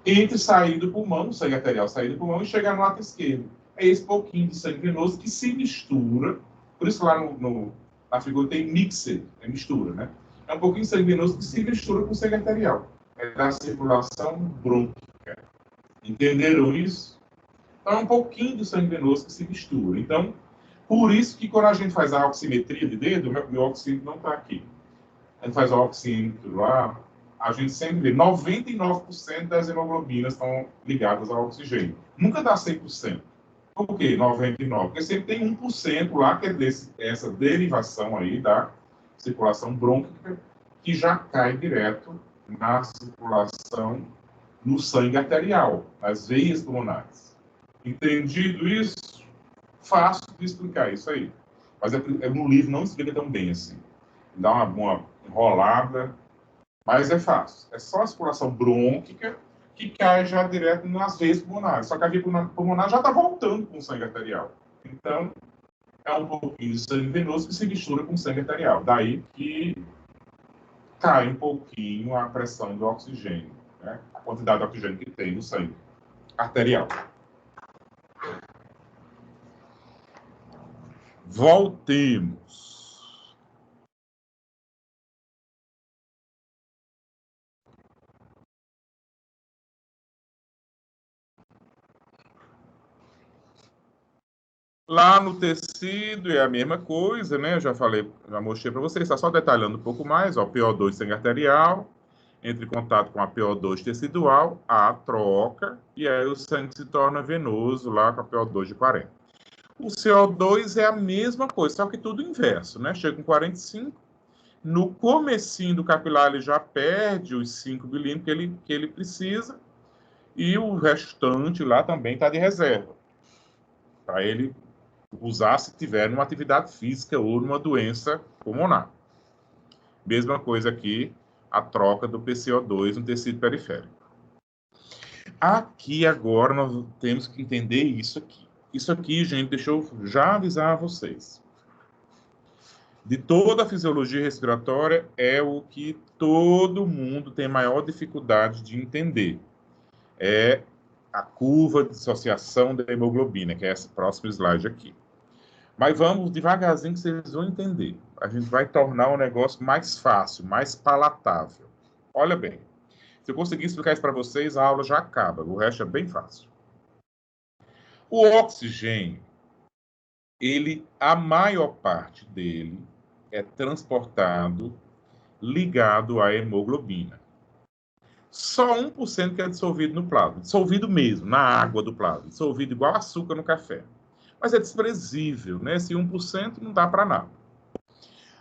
entre sair do pulmão, o sangue arterial sair do pulmão e chegar no ato esquerdo. É esse pouquinho de sangue venoso que se mistura, por isso lá na figura tem mixed, é mistura, né? É um pouquinho de sangue venoso que se mistura com o sangue arterial. É da circulação brônquica. Entenderam isso? Então é um pouquinho do sangue venoso que se mistura. Então, por isso que quando a gente faz a oximetria de dedo, meu oxímetro não está aqui. A gente faz o oxímetro lá, a gente sempre vê 99% das hemoglobinas estão ligadas ao oxigênio. Nunca dá 100%. Por quê 99%? Porque sempre tem 1% lá que é essa derivação aí da circulação brônquica que já cai direto na circulação no sangue arterial, nas veias pulmonares. Entendido isso? Fácil de explicar isso aí. Mas no livro não explica tão bem assim. Dá uma enrolada, mas é fácil. É só a circulação brônquica que cai já direto nas veias pulmonares. Só que a veia pulmonar já está voltando com o sangue arterial. Então, é um pouquinho de sangue venoso que se mistura com o sangue arterial. Daí que cai um pouquinho a pressão do oxigênio, né? A quantidade de oxigênio que tem no sangue arterial. Voltemos. Lá no tecido é a mesma coisa, né? Eu já falei, já mostrei para vocês, está só detalhando um pouco mais, ó, PO2 sangue arterial, entre em contato com a PO2 tecidual, a troca, e aí o sangue se torna venoso lá com a PO2 de 40. O CO2 é a mesma coisa, só que tudo inverso, né? Chega com 45, no comecinho do capilar ele já perde os 5 milímetros que ele precisa, e o restante lá também está de reserva, para ele usar se tiver numa atividade física ou numa doença pulmonar. Mesma coisa aqui, a troca do PCO2 no tecido periférico. Aqui agora nós temos que entender isso aqui. Isso aqui, gente, deixa eu já avisar a vocês. De toda a fisiologia respiratória, é o que todo mundo tem maior dificuldade de entender. É a curva de dissociação da hemoglobina, que é esse próximo slide aqui. Mas vamos devagarzinho que vocês vão entender. A gente vai tornar o negócio mais fácil, mais palatável. Olha bem, se eu conseguir explicar isso para vocês, a aula já acaba. O resto é bem fácil. O oxigênio, a maior parte dele é transportado ligado à hemoglobina. Só 1% que é dissolvido no plasma. Dissolvido mesmo, na água do plasma. Dissolvido igual açúcar no café. Mas é desprezível, né? Esse 1% não dá para nada.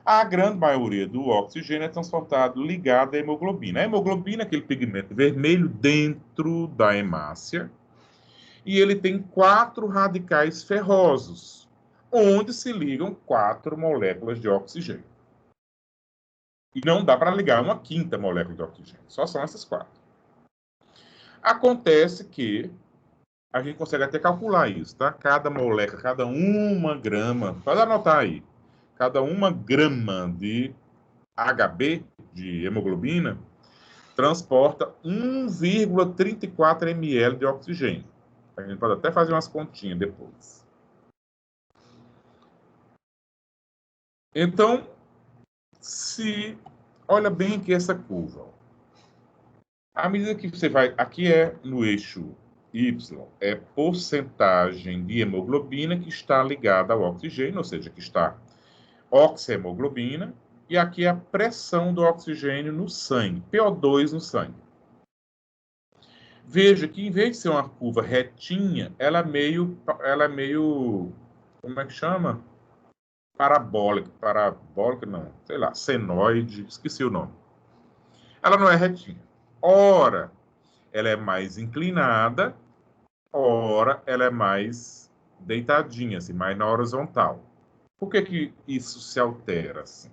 A grande maioria do oxigênio é transportado ligado à hemoglobina. A hemoglobina é aquele pigmento vermelho dentro da hemácia. E ele tem 4 radicais ferrosos, onde se ligam 4 moléculas de oxigênio. E não dá para ligar uma quinta molécula de oxigênio. Só são essas 4. Acontece que a gente consegue até calcular isso, tá? Cada molécula, cada 1 grama, pode anotar aí, cada 1 grama de HB, de hemoglobina, transporta 1,34 ml de oxigênio. A gente pode até fazer umas continhas depois. Então, olha bem aqui essa curva. À medida que você vai, aqui é no eixo Y, é porcentagem de hemoglobina que está ligada ao oxigênio, ou seja, que está oxihemoglobina, e aqui é a pressão do oxigênio no sangue, PO2 no sangue. Veja que em vez de ser uma curva retinha, ela é meio, como é que chama? Parabólica não, sei lá, senoide, esqueci o nome. Ela não é retinha. Ora, ela é mais inclinada, ora, ela é mais deitadinha, assim, mais na horizontal. Por que que isso se altera assim?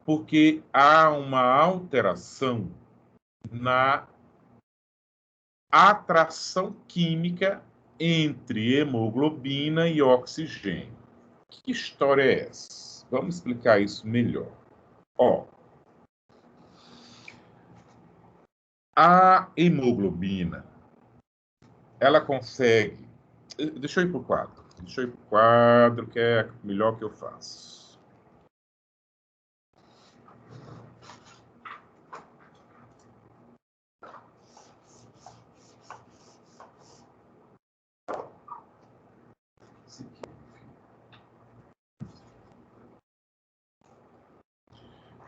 Porque há uma alteração na atração química entre hemoglobina e oxigênio. Que história é essa? Vamos explicar isso melhor. Ó, a hemoglobina, ela consegue... Deixa eu ir para o quadro. Deixa eu ir para o quadro, que é melhor que eu faço.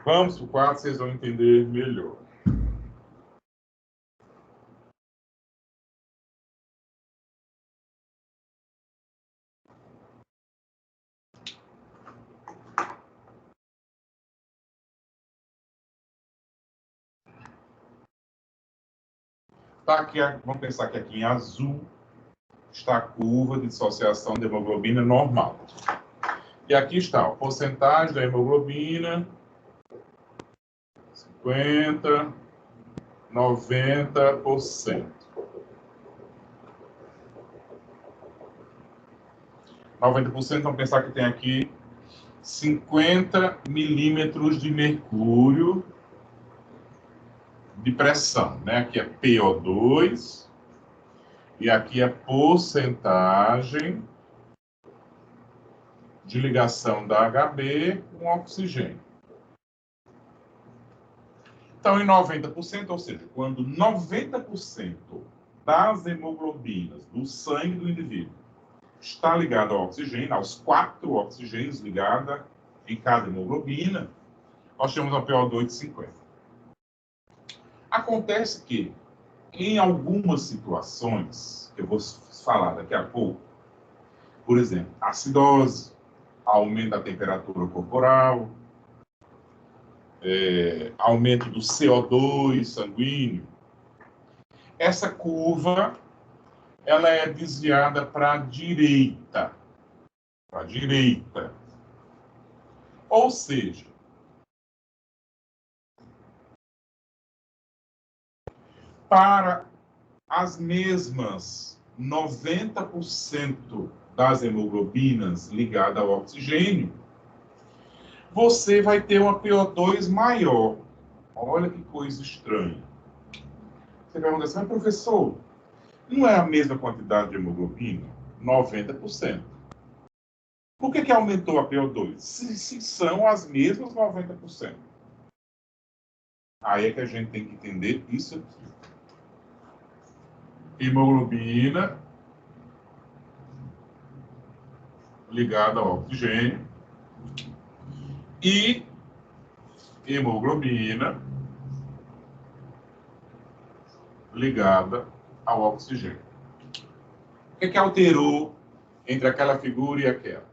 Vamos para o quadro, vocês vão entender melhor. Tá aqui, vamos pensar que aqui em azul está a curva de dissociação de hemoglobina normal. E aqui está a porcentagem da hemoglobina, 50, 90%. 90%, vamos pensar que tem aqui 50 milímetros de mercúrio de pressão, né? Aqui é PO2 e aqui é porcentagem de ligação da HB com oxigênio. Então, em 90%, ou seja, quando 90% das hemoglobinas do sangue do indivíduo está ligado ao oxigênio, aos 4 oxigênios ligados em cada hemoglobina, nós temos uma PO2 de 50. Acontece que, em algumas situações, que eu vou falar daqui a pouco, por exemplo, acidose, aumento da temperatura corporal, aumento do CO2 sanguíneo, essa curva ela é desviada para a direita. Para a direita. Ou seja, para as mesmas 90% das hemoglobinas ligadas ao oxigênio, você vai ter uma PO2 maior. Olha que coisa estranha. Você vai perguntar assim, mas professor, não é a mesma quantidade de hemoglobina? 90%. Por que aumentou a PO2? Se são as mesmas 90%. Aí é que a gente tem que entender isso aqui. Hemoglobina ligada ao oxigênio e hemoglobina ligada ao oxigênio. O que alterou entre aquela figura e aquela?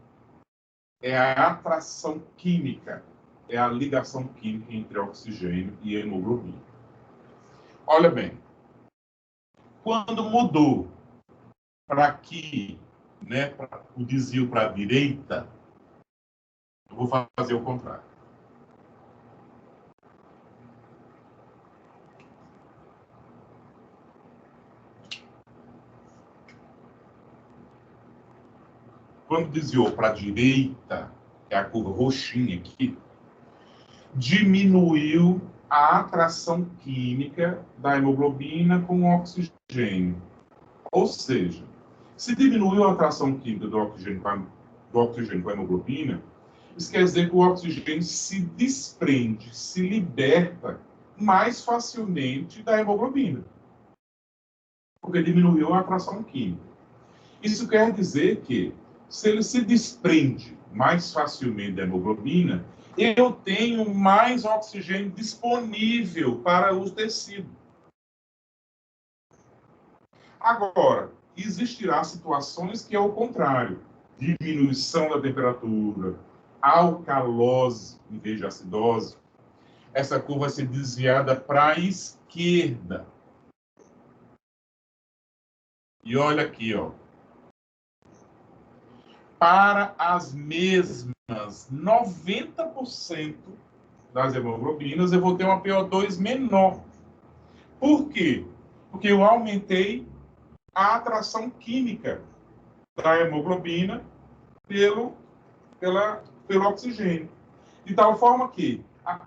É a atração química, é a ligação química entre oxigênio e hemoglobina. Olha bem, quando mudou para aqui, né, o desvio para a direita, eu vou fazer o contrário. Quando desviou para a direita, que é a curva roxinha aqui, diminuiu a atração química da hemoglobina com o oxigênio. Ou seja, se diminuiu a atração química do oxigênio com a hemoglobina, isso quer dizer que o oxigênio se desprende, se liberta mais facilmente da hemoglobina, porque diminuiu a atração química. Isso quer dizer que, se ele se desprende mais facilmente da hemoglobina, eu tenho mais oxigênio disponível para o tecido. Agora, existirá situações que é o contrário. Diminuição da temperatura, alcalose em vez de acidose. Essa curva vai ser desviada para a esquerda. E olha aqui, ó. Para as mesmas 90% das hemoglobinas, eu vou ter uma PO2 menor. Por quê? Porque eu aumentei a atração química da hemoglobina pelo pelo oxigênio. De tal forma que,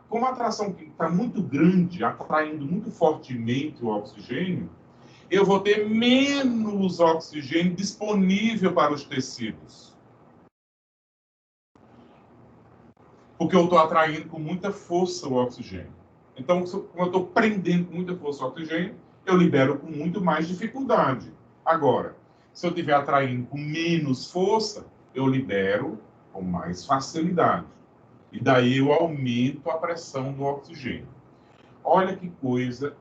como a atração química está muito grande, atraindo muito fortemente o oxigênio, eu vou ter menos oxigênio disponível para os tecidos. Porque eu estou atraindo com muita força o oxigênio. Então, como eu estou prendendo com muita força o oxigênio, eu libero com muito mais dificuldade. Agora, se eu estiver atraindo com menos força, eu libero com mais facilidade. E daí eu aumento a pressão do oxigênio. Olha que coisa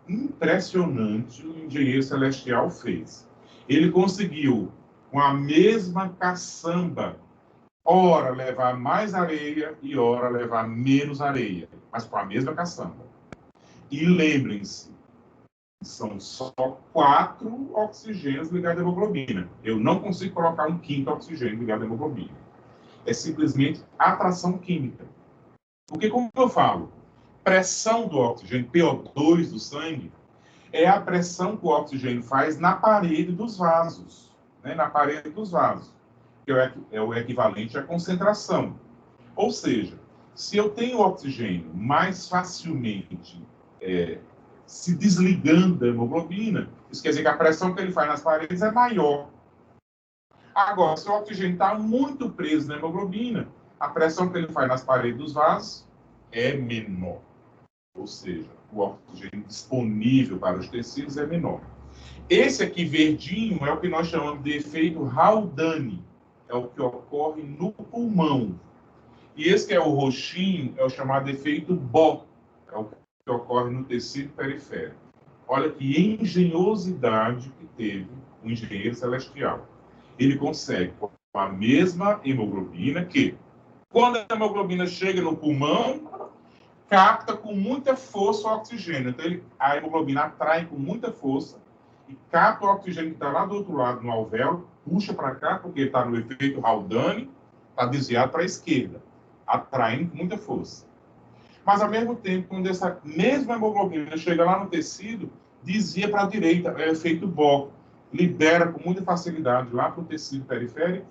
impressionante o engenheiro celestial fez. Ele conseguiu, com a mesma caçamba, ora levar mais areia e ora levar menos areia, mas com a mesma caçamba. E lembrem-se, são só 4 oxigênios ligados à hemoglobina. Eu não consigo colocar um 5º oxigênio ligado à hemoglobina. É simplesmente atração química. Porque, como eu falo, pressão do oxigênio, PO2 do sangue, é a pressão que o oxigênio faz na parede dos vasos. Né? Na parede dos vasos. Que é o equivalente à concentração. Ou seja, se eu tenho oxigênio mais facilmente se desligando da hemoglobina, isso quer dizer que a pressão que ele faz nas paredes é maior. Agora, se o oxigênio está muito preso na hemoglobina, a pressão que ele faz nas paredes dos vasos é menor. Ou seja, o oxigênio disponível para os tecidos é menor. Esse aqui, verdinho, é o que nós chamamos de efeito Haldane. É o que ocorre no pulmão. E esse que é o roxinho é o chamado efeito Bohr. É o que ocorre no tecido periférico. Olha que engenhosidade que teve o engenheiro celestial. Ele consegue, com a mesma hemoglobina, que, quando a hemoglobina chega no pulmão, capta com muita força o oxigênio. Então, a hemoglobina atrai com muita força e capta o oxigênio que está lá do outro lado, no alvéolo, puxa para cá, porque está no efeito Haldane, está desviado para a esquerda, atraindo com muita força. Mas, ao mesmo tempo, quando essa mesma hemoglobina chega lá no tecido, desvia para a direita, é o efeito Bohr. Libera com muita facilidade lá para o tecido periférico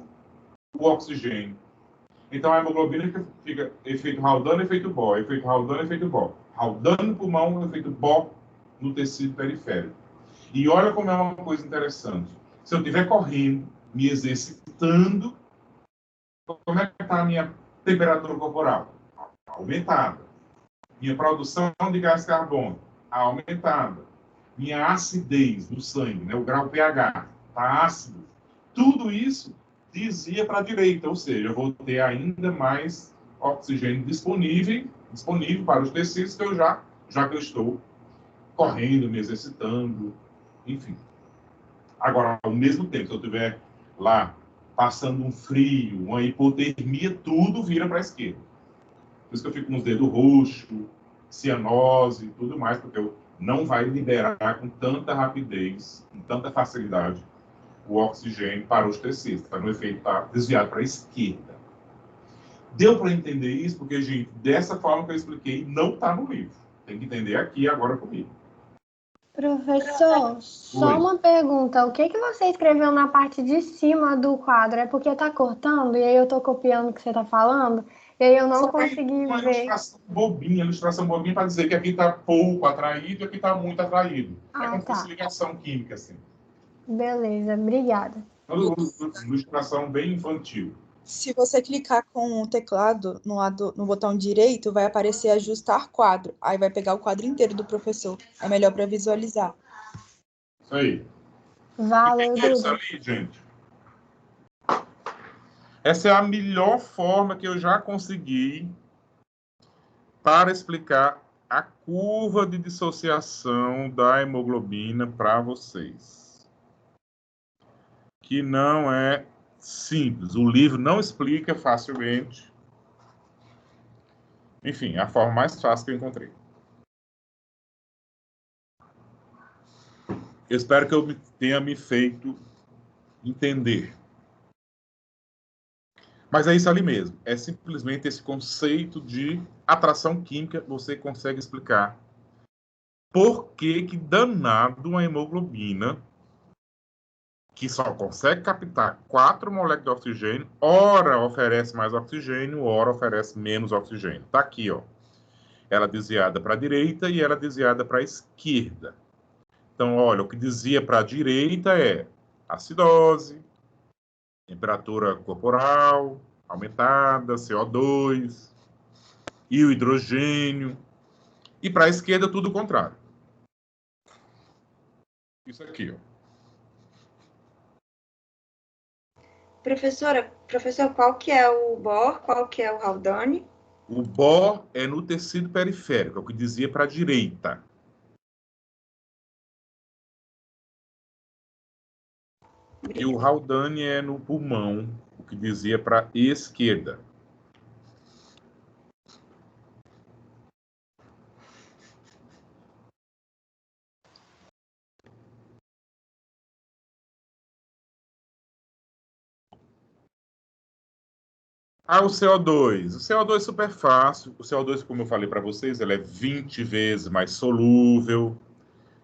o oxigênio. Então, a hemoglobina fica efeito Haldane, efeito Bohr, efeito Haldane, efeito Bohr. Haldane no pulmão, efeito Bohr no tecido periférico. E olha como é uma coisa interessante. Se eu estiver correndo, me exercitando, como é que está a minha temperatura corporal? Aumentada. Minha produção de gás carbônico aumentada. Minha acidez no sangue, né, o grau pH, está ácido. Tudo isso desvia para a direita, ou seja, eu vou ter ainda mais oxigênio disponível para os tecidos que já que eu estou correndo, me exercitando, enfim. Agora, ao mesmo tempo, se eu estiver lá passando um frio, uma hipotermia, tudo vira para a esquerda. Por isso que eu fico com os dedos roxos, cianose e tudo mais, porque eu não vai liberar com tanta rapidez, com tanta facilidade, o oxigênio para os tecidos, para no efeito estar desviado para a esquerda. Deu para entender isso? Porque, gente, dessa forma que eu expliquei, não está no livro. Tem que entender aqui agora comigo. Professor, só uma pergunta. O que você escreveu na parte de cima do quadro? É porque está cortando e aí eu estou copiando o que você está falando e aí eu não consegui uma ver. Ilustração bobinha para dizer que aqui está pouco atraído e aqui está muito atraído. É como se fosse ligação química, assim. Beleza, obrigada. Ilustração bem infantil. Se você clicar com o teclado no botão direito, vai aparecer ajustar quadro. Aí vai pegar o quadro inteiro do professor. É melhor para visualizar. Isso aí. Valeu, Dudu. Isso ali, gente. Essa é a melhor forma que eu já consegui para explicar a curva de dissociação da hemoglobina para vocês. Que não é simples. O livro não explica facilmente. Enfim, é a forma mais fácil que eu encontrei. Eu espero que eu tenha me feito entender. Mas é isso ali mesmo. É simplesmente esse conceito de atração química. Você consegue explicar por que danado uma hemoglobina que só consegue captar 4 moléculas de oxigênio, ora oferece mais oxigênio, ora oferece menos oxigênio. Está aqui, ó. Ela desviada para a direita e ela desviada para a esquerda. Então, olha, o que dizia para a direita é acidose, temperatura corporal aumentada, CO2 e o hidrogênio. E para a esquerda, tudo o contrário. Isso aqui, ó. Professor, qual que é o Bohr, qual que é o Haldane? O Bohr é no tecido periférico, é o que dizia para a direita. E o Haldane é no pulmão, o que dizia para a esquerda. Ah, o CO2. O CO2 é super fácil. O CO2, como eu falei para vocês, ele é 20 vezes mais solúvel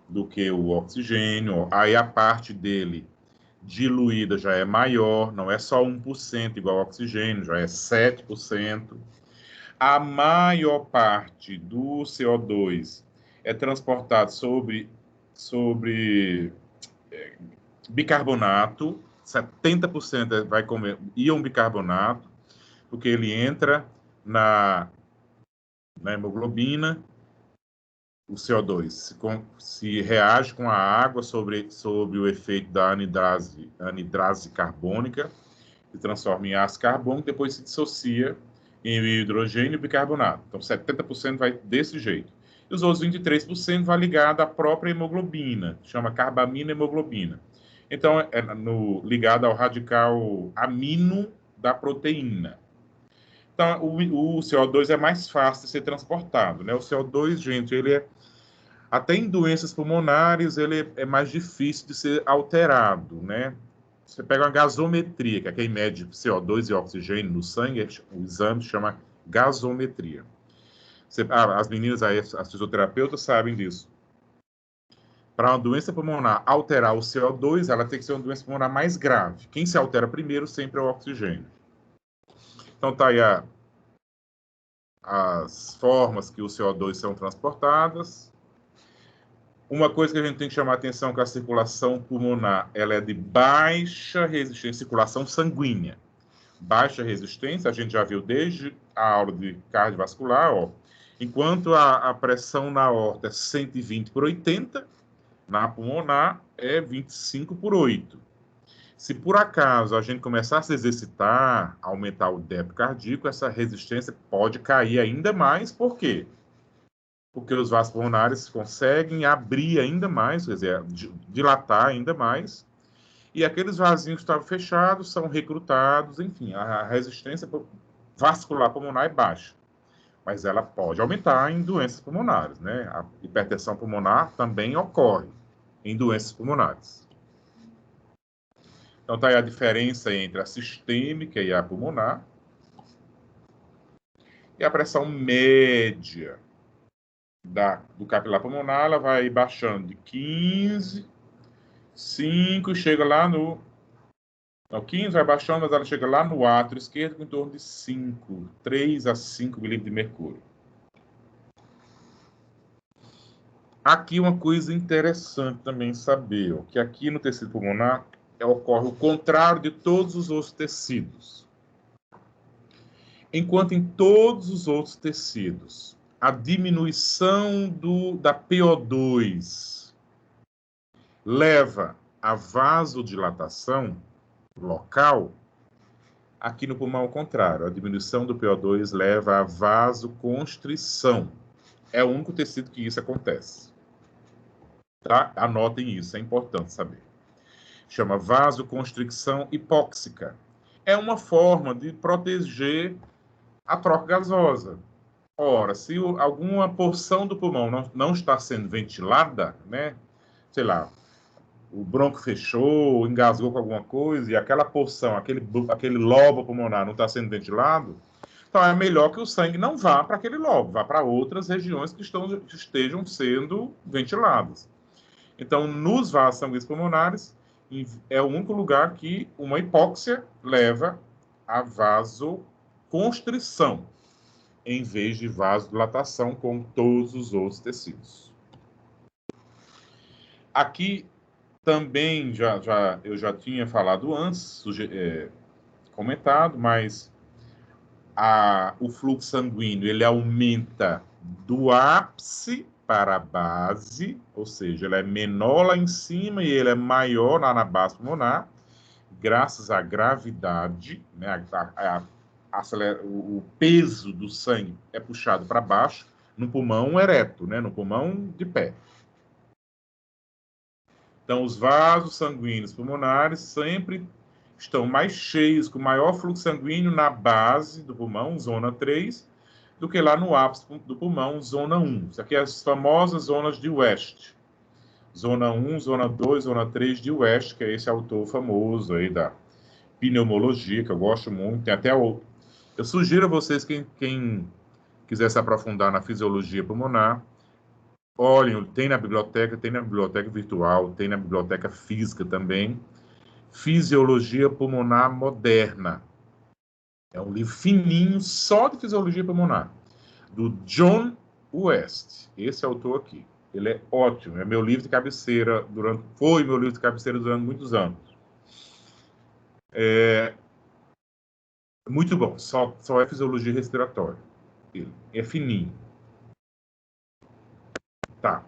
do que o oxigênio. Aí a parte dele diluída já é maior, não é só 1% igual ao oxigênio, já é 7%. A maior parte do CO2 é transportado sobre bicarbonato, 70% vai comer íon bicarbonato, porque ele entra na hemoglobina, o CO2 se reage com a água sobre o efeito da anidrase carbônica, se transforma em ácido carbônico, depois se dissocia em hidrogênio e bicarbonato. Então, 70% vai desse jeito. E os outros 23% vai ligado à própria hemoglobina, chama carbamina hemoglobina. Então, é ligado ao radical amino da proteína. Então, o CO2 é mais fácil de ser transportado, né? O CO2, gente, ele é até em doenças pulmonares, ele é mais difícil de ser alterado, né? Você pega uma gasometria, que é quem mede CO2 e oxigênio no sangue, o exame chama gasometria. As meninas aí, as fisioterapeutas, sabem disso. Para uma doença pulmonar alterar o CO2, ela tem que ser uma doença pulmonar mais grave. Quem se altera primeiro sempre é o oxigênio. Então, tá aí as formas que o CO2 são transportadas. Uma coisa que a gente tem que chamar a atenção é que a circulação pulmonar ela é de baixa resistência, circulação sanguínea. Baixa resistência, a gente já viu desde a aula de cardiovascular, ó. Enquanto a pressão na aorta é 120 por 80, na pulmonar é 25 por 8. Se por acaso a gente começar a se exercitar, aumentar o débito cardíaco, essa resistência pode cair ainda mais. Por quê? Porque os vasos pulmonares conseguem abrir ainda mais, quer dizer, dilatar ainda mais, e aqueles vasinhos que estavam fechados são recrutados, enfim, a resistência vascular pulmonar é baixa, mas ela pode aumentar em doenças pulmonares, né? A hipertensão pulmonar também ocorre em doenças pulmonares. Então, está aí a diferença entre a sistêmica e a pulmonar. E a pressão média do capilar pulmonar, ela vai baixando de 15, 5, chega lá no... Então, 15 vai baixando, mas ela chega lá no átrio esquerdo em torno de 5, 3 a 5 milímetros de mercúrio. Aqui uma coisa interessante também saber, ó, que aqui no tecido pulmonar ocorre o contrário de todos os outros tecidos. Enquanto em todos os outros tecidos, a diminuição da PO2 leva a vasodilatação local, aqui no pulmão é o contrário. A diminuição do PO2 leva a vasoconstrição. É o único tecido que isso acontece. Tá? Anotem isso, é importante saber. Chama vasoconstricção hipóxica. É uma forma de proteger a troca gasosa. Ora, se alguma porção do pulmão não está sendo ventilada, né? Sei lá, o bronco fechou, engasgou com alguma coisa, e aquela porção, aquele lobo pulmonar não está sendo ventilado, então é melhor que o sangue não vá para aquele lobo, vá para outras regiões que estejam sendo ventiladas. Então, nos vasos sanguíneos pulmonares, é o único lugar que uma hipóxia leva a vasoconstrição, em vez de vasodilatação, como todos os outros tecidos. Aqui também eu já tinha falado antes, comentado, mas o fluxo sanguíneo ele aumenta do ápice para a base, ou seja, ele é menor lá em cima e ele é maior lá na base pulmonar, graças à gravidade, né, o peso do sangue é puxado para baixo no pulmão ereto, né, no pulmão de pé. Então, os vasos sanguíneos pulmonares sempre estão mais cheios, com maior fluxo sanguíneo na base do pulmão, zona 3, do que lá no ápice do pulmão, zona 1. Isso aqui é as famosas zonas de West. Zona 1, zona 2, zona 3 de West, que é esse autor famoso aí da pneumologia, que eu gosto muito. Tem até o... Eu sugiro a vocês, quem quiser se aprofundar na fisiologia pulmonar, olhem, tem na biblioteca virtual, tem na biblioteca física também, Fisiologia Pulmonar Moderna. É um livro fininho, só de fisiologia pulmonar, do John West. Esse autor aqui. Ele é ótimo, é meu livro de cabeceira foi meu livro de cabeceira durante muitos anos. Muito bom, só é fisiologia respiratória. Ele é fininho. Tá.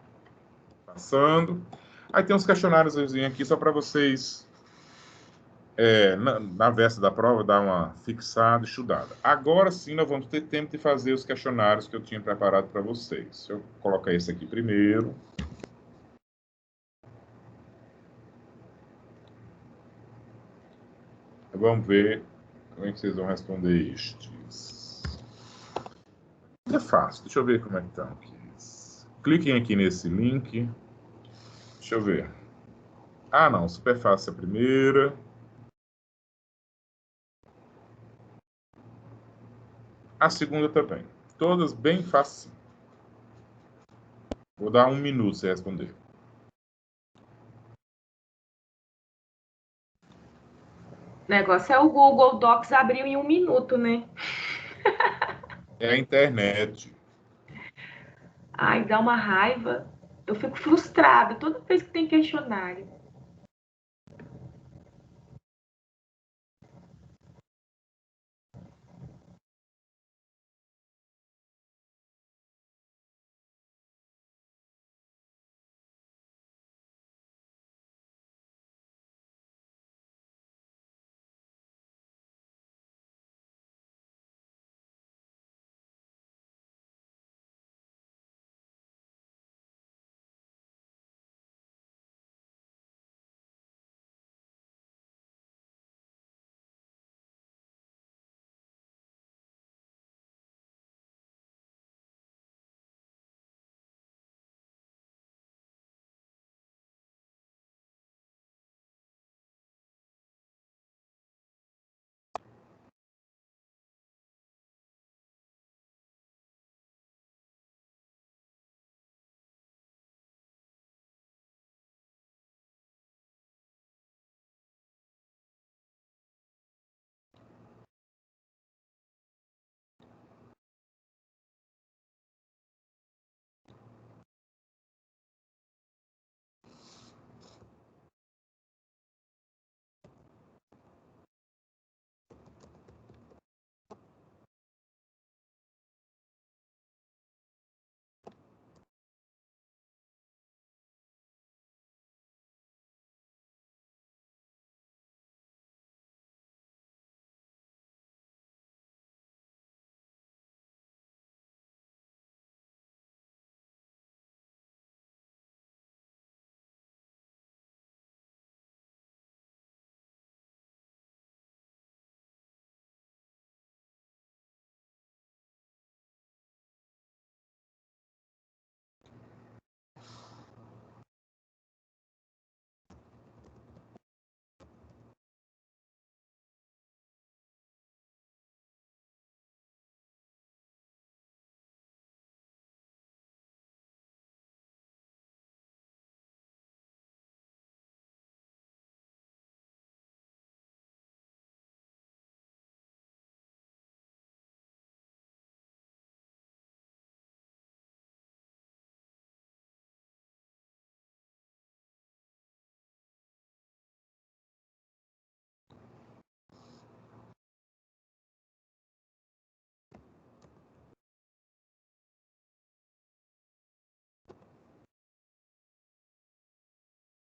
Passando. Aí tem uns questionários aqui só para vocês, na véspera da prova, dar uma fixada, estudada. Agora sim, nós vamos ter tempo de fazer os questionários que eu tinha preparado para vocês. Deixa eu colocar esse aqui primeiro. Vamos ver como é que vocês vão responder estes. É fácil, deixa eu ver como é que estão aqui. Cliquem aqui nesse link. Deixa eu ver. Ah, não, super fácil a primeira. A segunda também. Todas bem fáceis. Vou dar 1 minuto para responder. O negócio é o Google Docs abriu em 1 minuto, né? É a internet. Ai, dá uma raiva. Eu fico frustrada toda vez que tem questionário.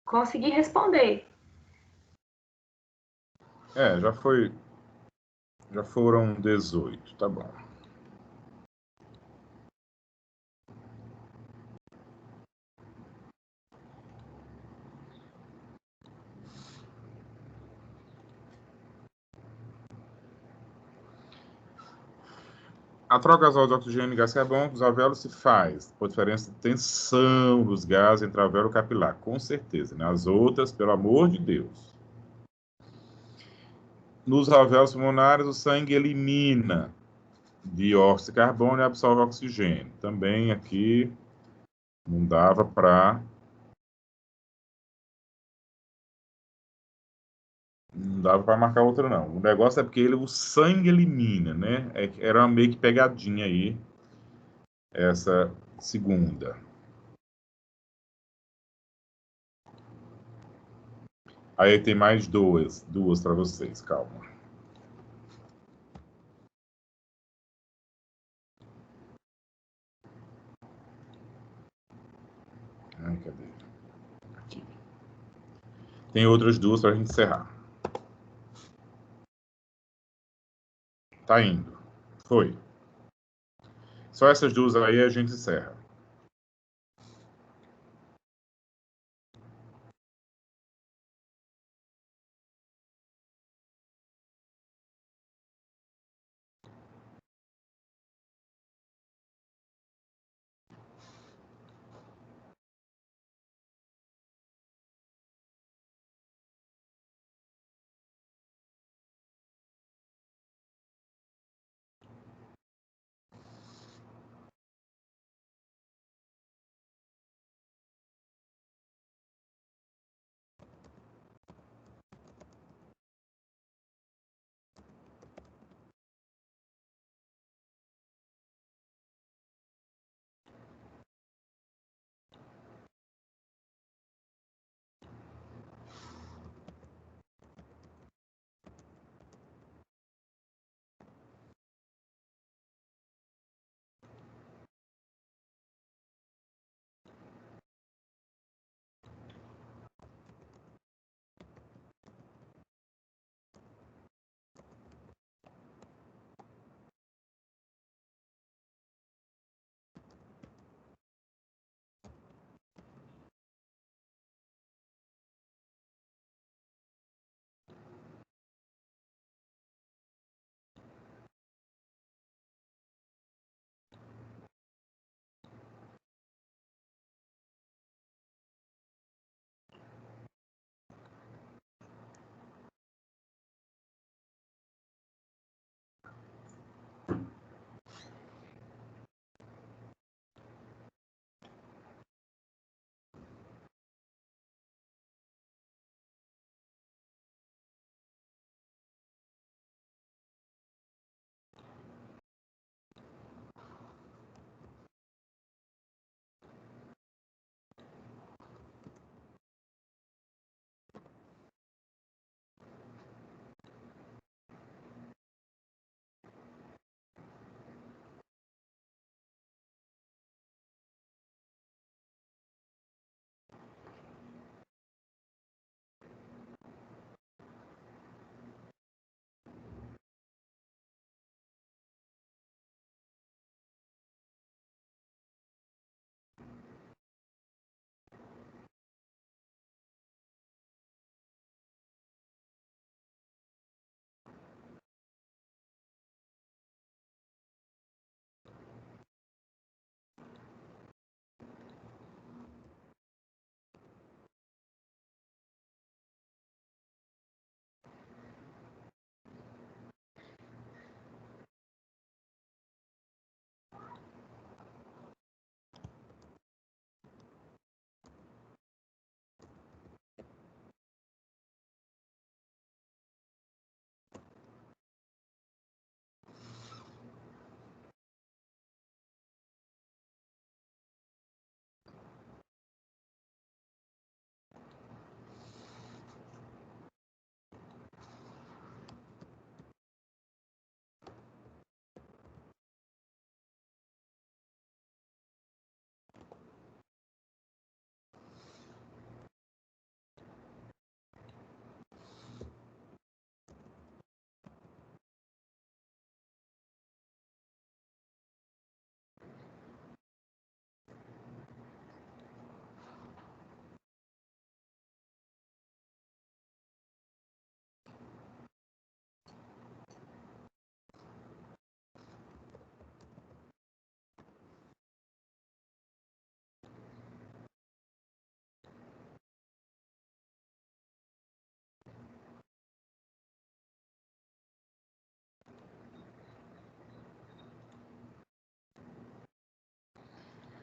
Consegui responder. Já foi. Já foram 18, tá bom. A troca gasal de oxigênio e gás carbônico dos alvéolos se faz por diferença de tensão dos gases entre alvéolo e capilar, com certeza, né? As outras, pelo amor de Deus. Nos alvéolos pulmonares, o sangue elimina dióxido de carbono e absorve oxigênio. Também aqui não dava para marcar outra, não. O negócio é porque o sangue elimina, né? Era uma meio que pegadinha aí, essa segunda. Aí tem mais duas para vocês, calma. Ai, cadê? Aqui. Tem outras duas para a gente encerrar. Tá indo. Foi. Só essas duas aí a gente encerra.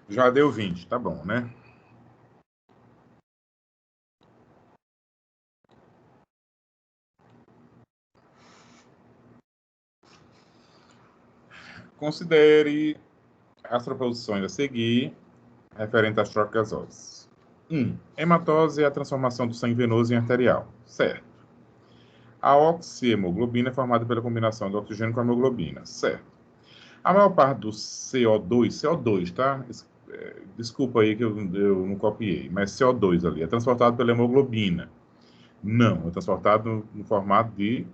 Já deu 20, tá bom, né? Considere as proposições a seguir referente às trocas gasosas. 1. Hematose é a transformação do sangue venoso em arterial. Certo. A oxihemoglobina é formada pela combinação do oxigênio com a hemoglobina. Certo. A maior parte do CO2, tá? Desculpa aí que eu não copiei, mas CO2 ali é transportado pela hemoglobina. Não, é transportado no formato de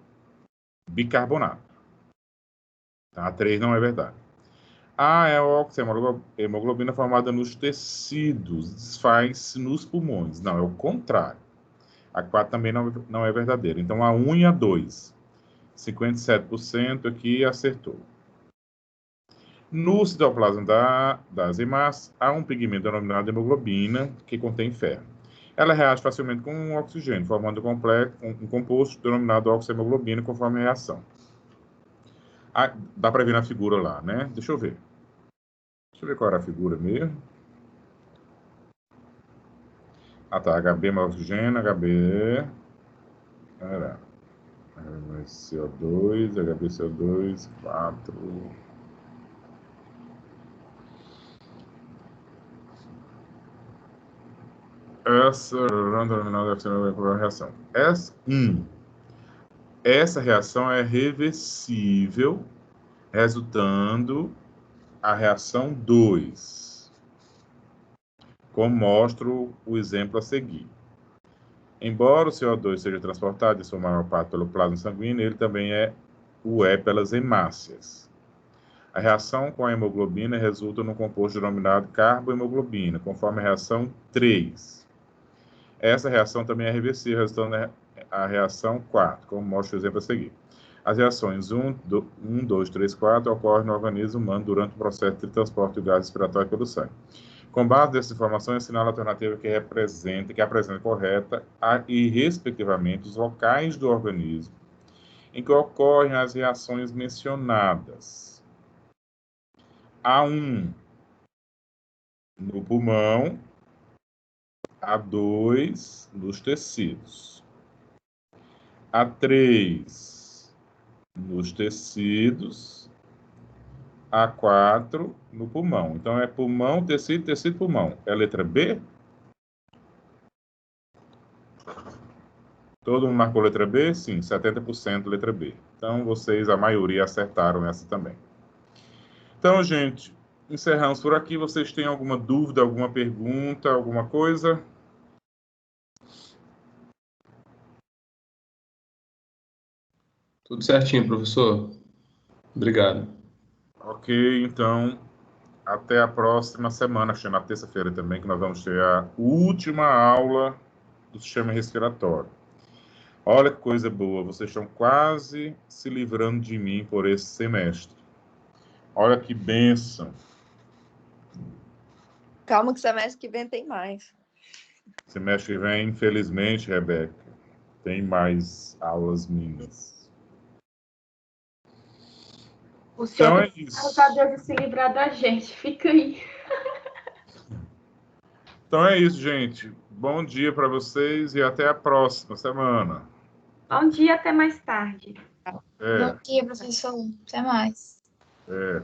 bicarbonato. A 3 não é verdade. A é a oxihemoglobina formada nos tecidos, desfaz nos pulmões. Não, é o contrário. A 4 também não é verdadeira. Então, a 1 e a 2. 57% aqui acertou. No citoplasma das hemácias, há um pigmento denominado hemoglobina, que contém ferro. Ela reage facilmente com o oxigênio, formando um composto denominado oxihemoglobina, conforme a reação. Dá para ver na figura lá, né? Deixa eu ver qual era a figura mesmo. Tá. HB mais oxigênio, HB... Era... CO2, HbCO2, 4... Essa reação. Essa reação é reversível, resultando a reação 2, como mostra o exemplo a seguir. Embora o CO2 seja transportado em sua maior parte pelo plasma sanguíneo, ele também é pelas hemácias. A reação com a hemoglobina resulta num composto denominado carbohemoglobina, conforme a reação 3. Essa reação também é reversível, resultando a reação 4, como mostra o exemplo a seguir. As reações 1, 2, 3, 4 ocorrem no organismo humano durante o processo de transporte de gás respiratório pelo sangue. Com base nessas informações, assinala a alternativa que apresenta correta e, respectivamente, os locais do organismo em que ocorrem as reações mencionadas. A1, no pulmão. A2, nos tecidos. A3, nos tecidos. A4, no pulmão. Então, é pulmão, tecido, tecido, pulmão. É a letra B? Todo mundo marcou letra B? Sim, 70% letra B. Então, vocês, a maioria, acertaram essa também. Então, gente, encerramos por aqui. Vocês têm alguma dúvida, alguma pergunta, alguma coisa? Tudo certinho, professor. Obrigado. Ok, então, até a próxima semana, acho que é na terça-feira também, que nós vamos ter a última aula do sistema respiratório. Olha que coisa boa, vocês estão quase se livrando de mim por esse semestre. Olha que bênção. Calma que semestre que vem tem mais. Semestre que vem, infelizmente, Rebeca, tem mais aulas minhas. O senhor Então é tem isso. que Deus de se livrar da gente. Fica aí. Então é isso, gente. Bom dia para vocês e até a próxima semana. Bom dia, até mais tarde. É, Bom dia, professor. Até mais. é.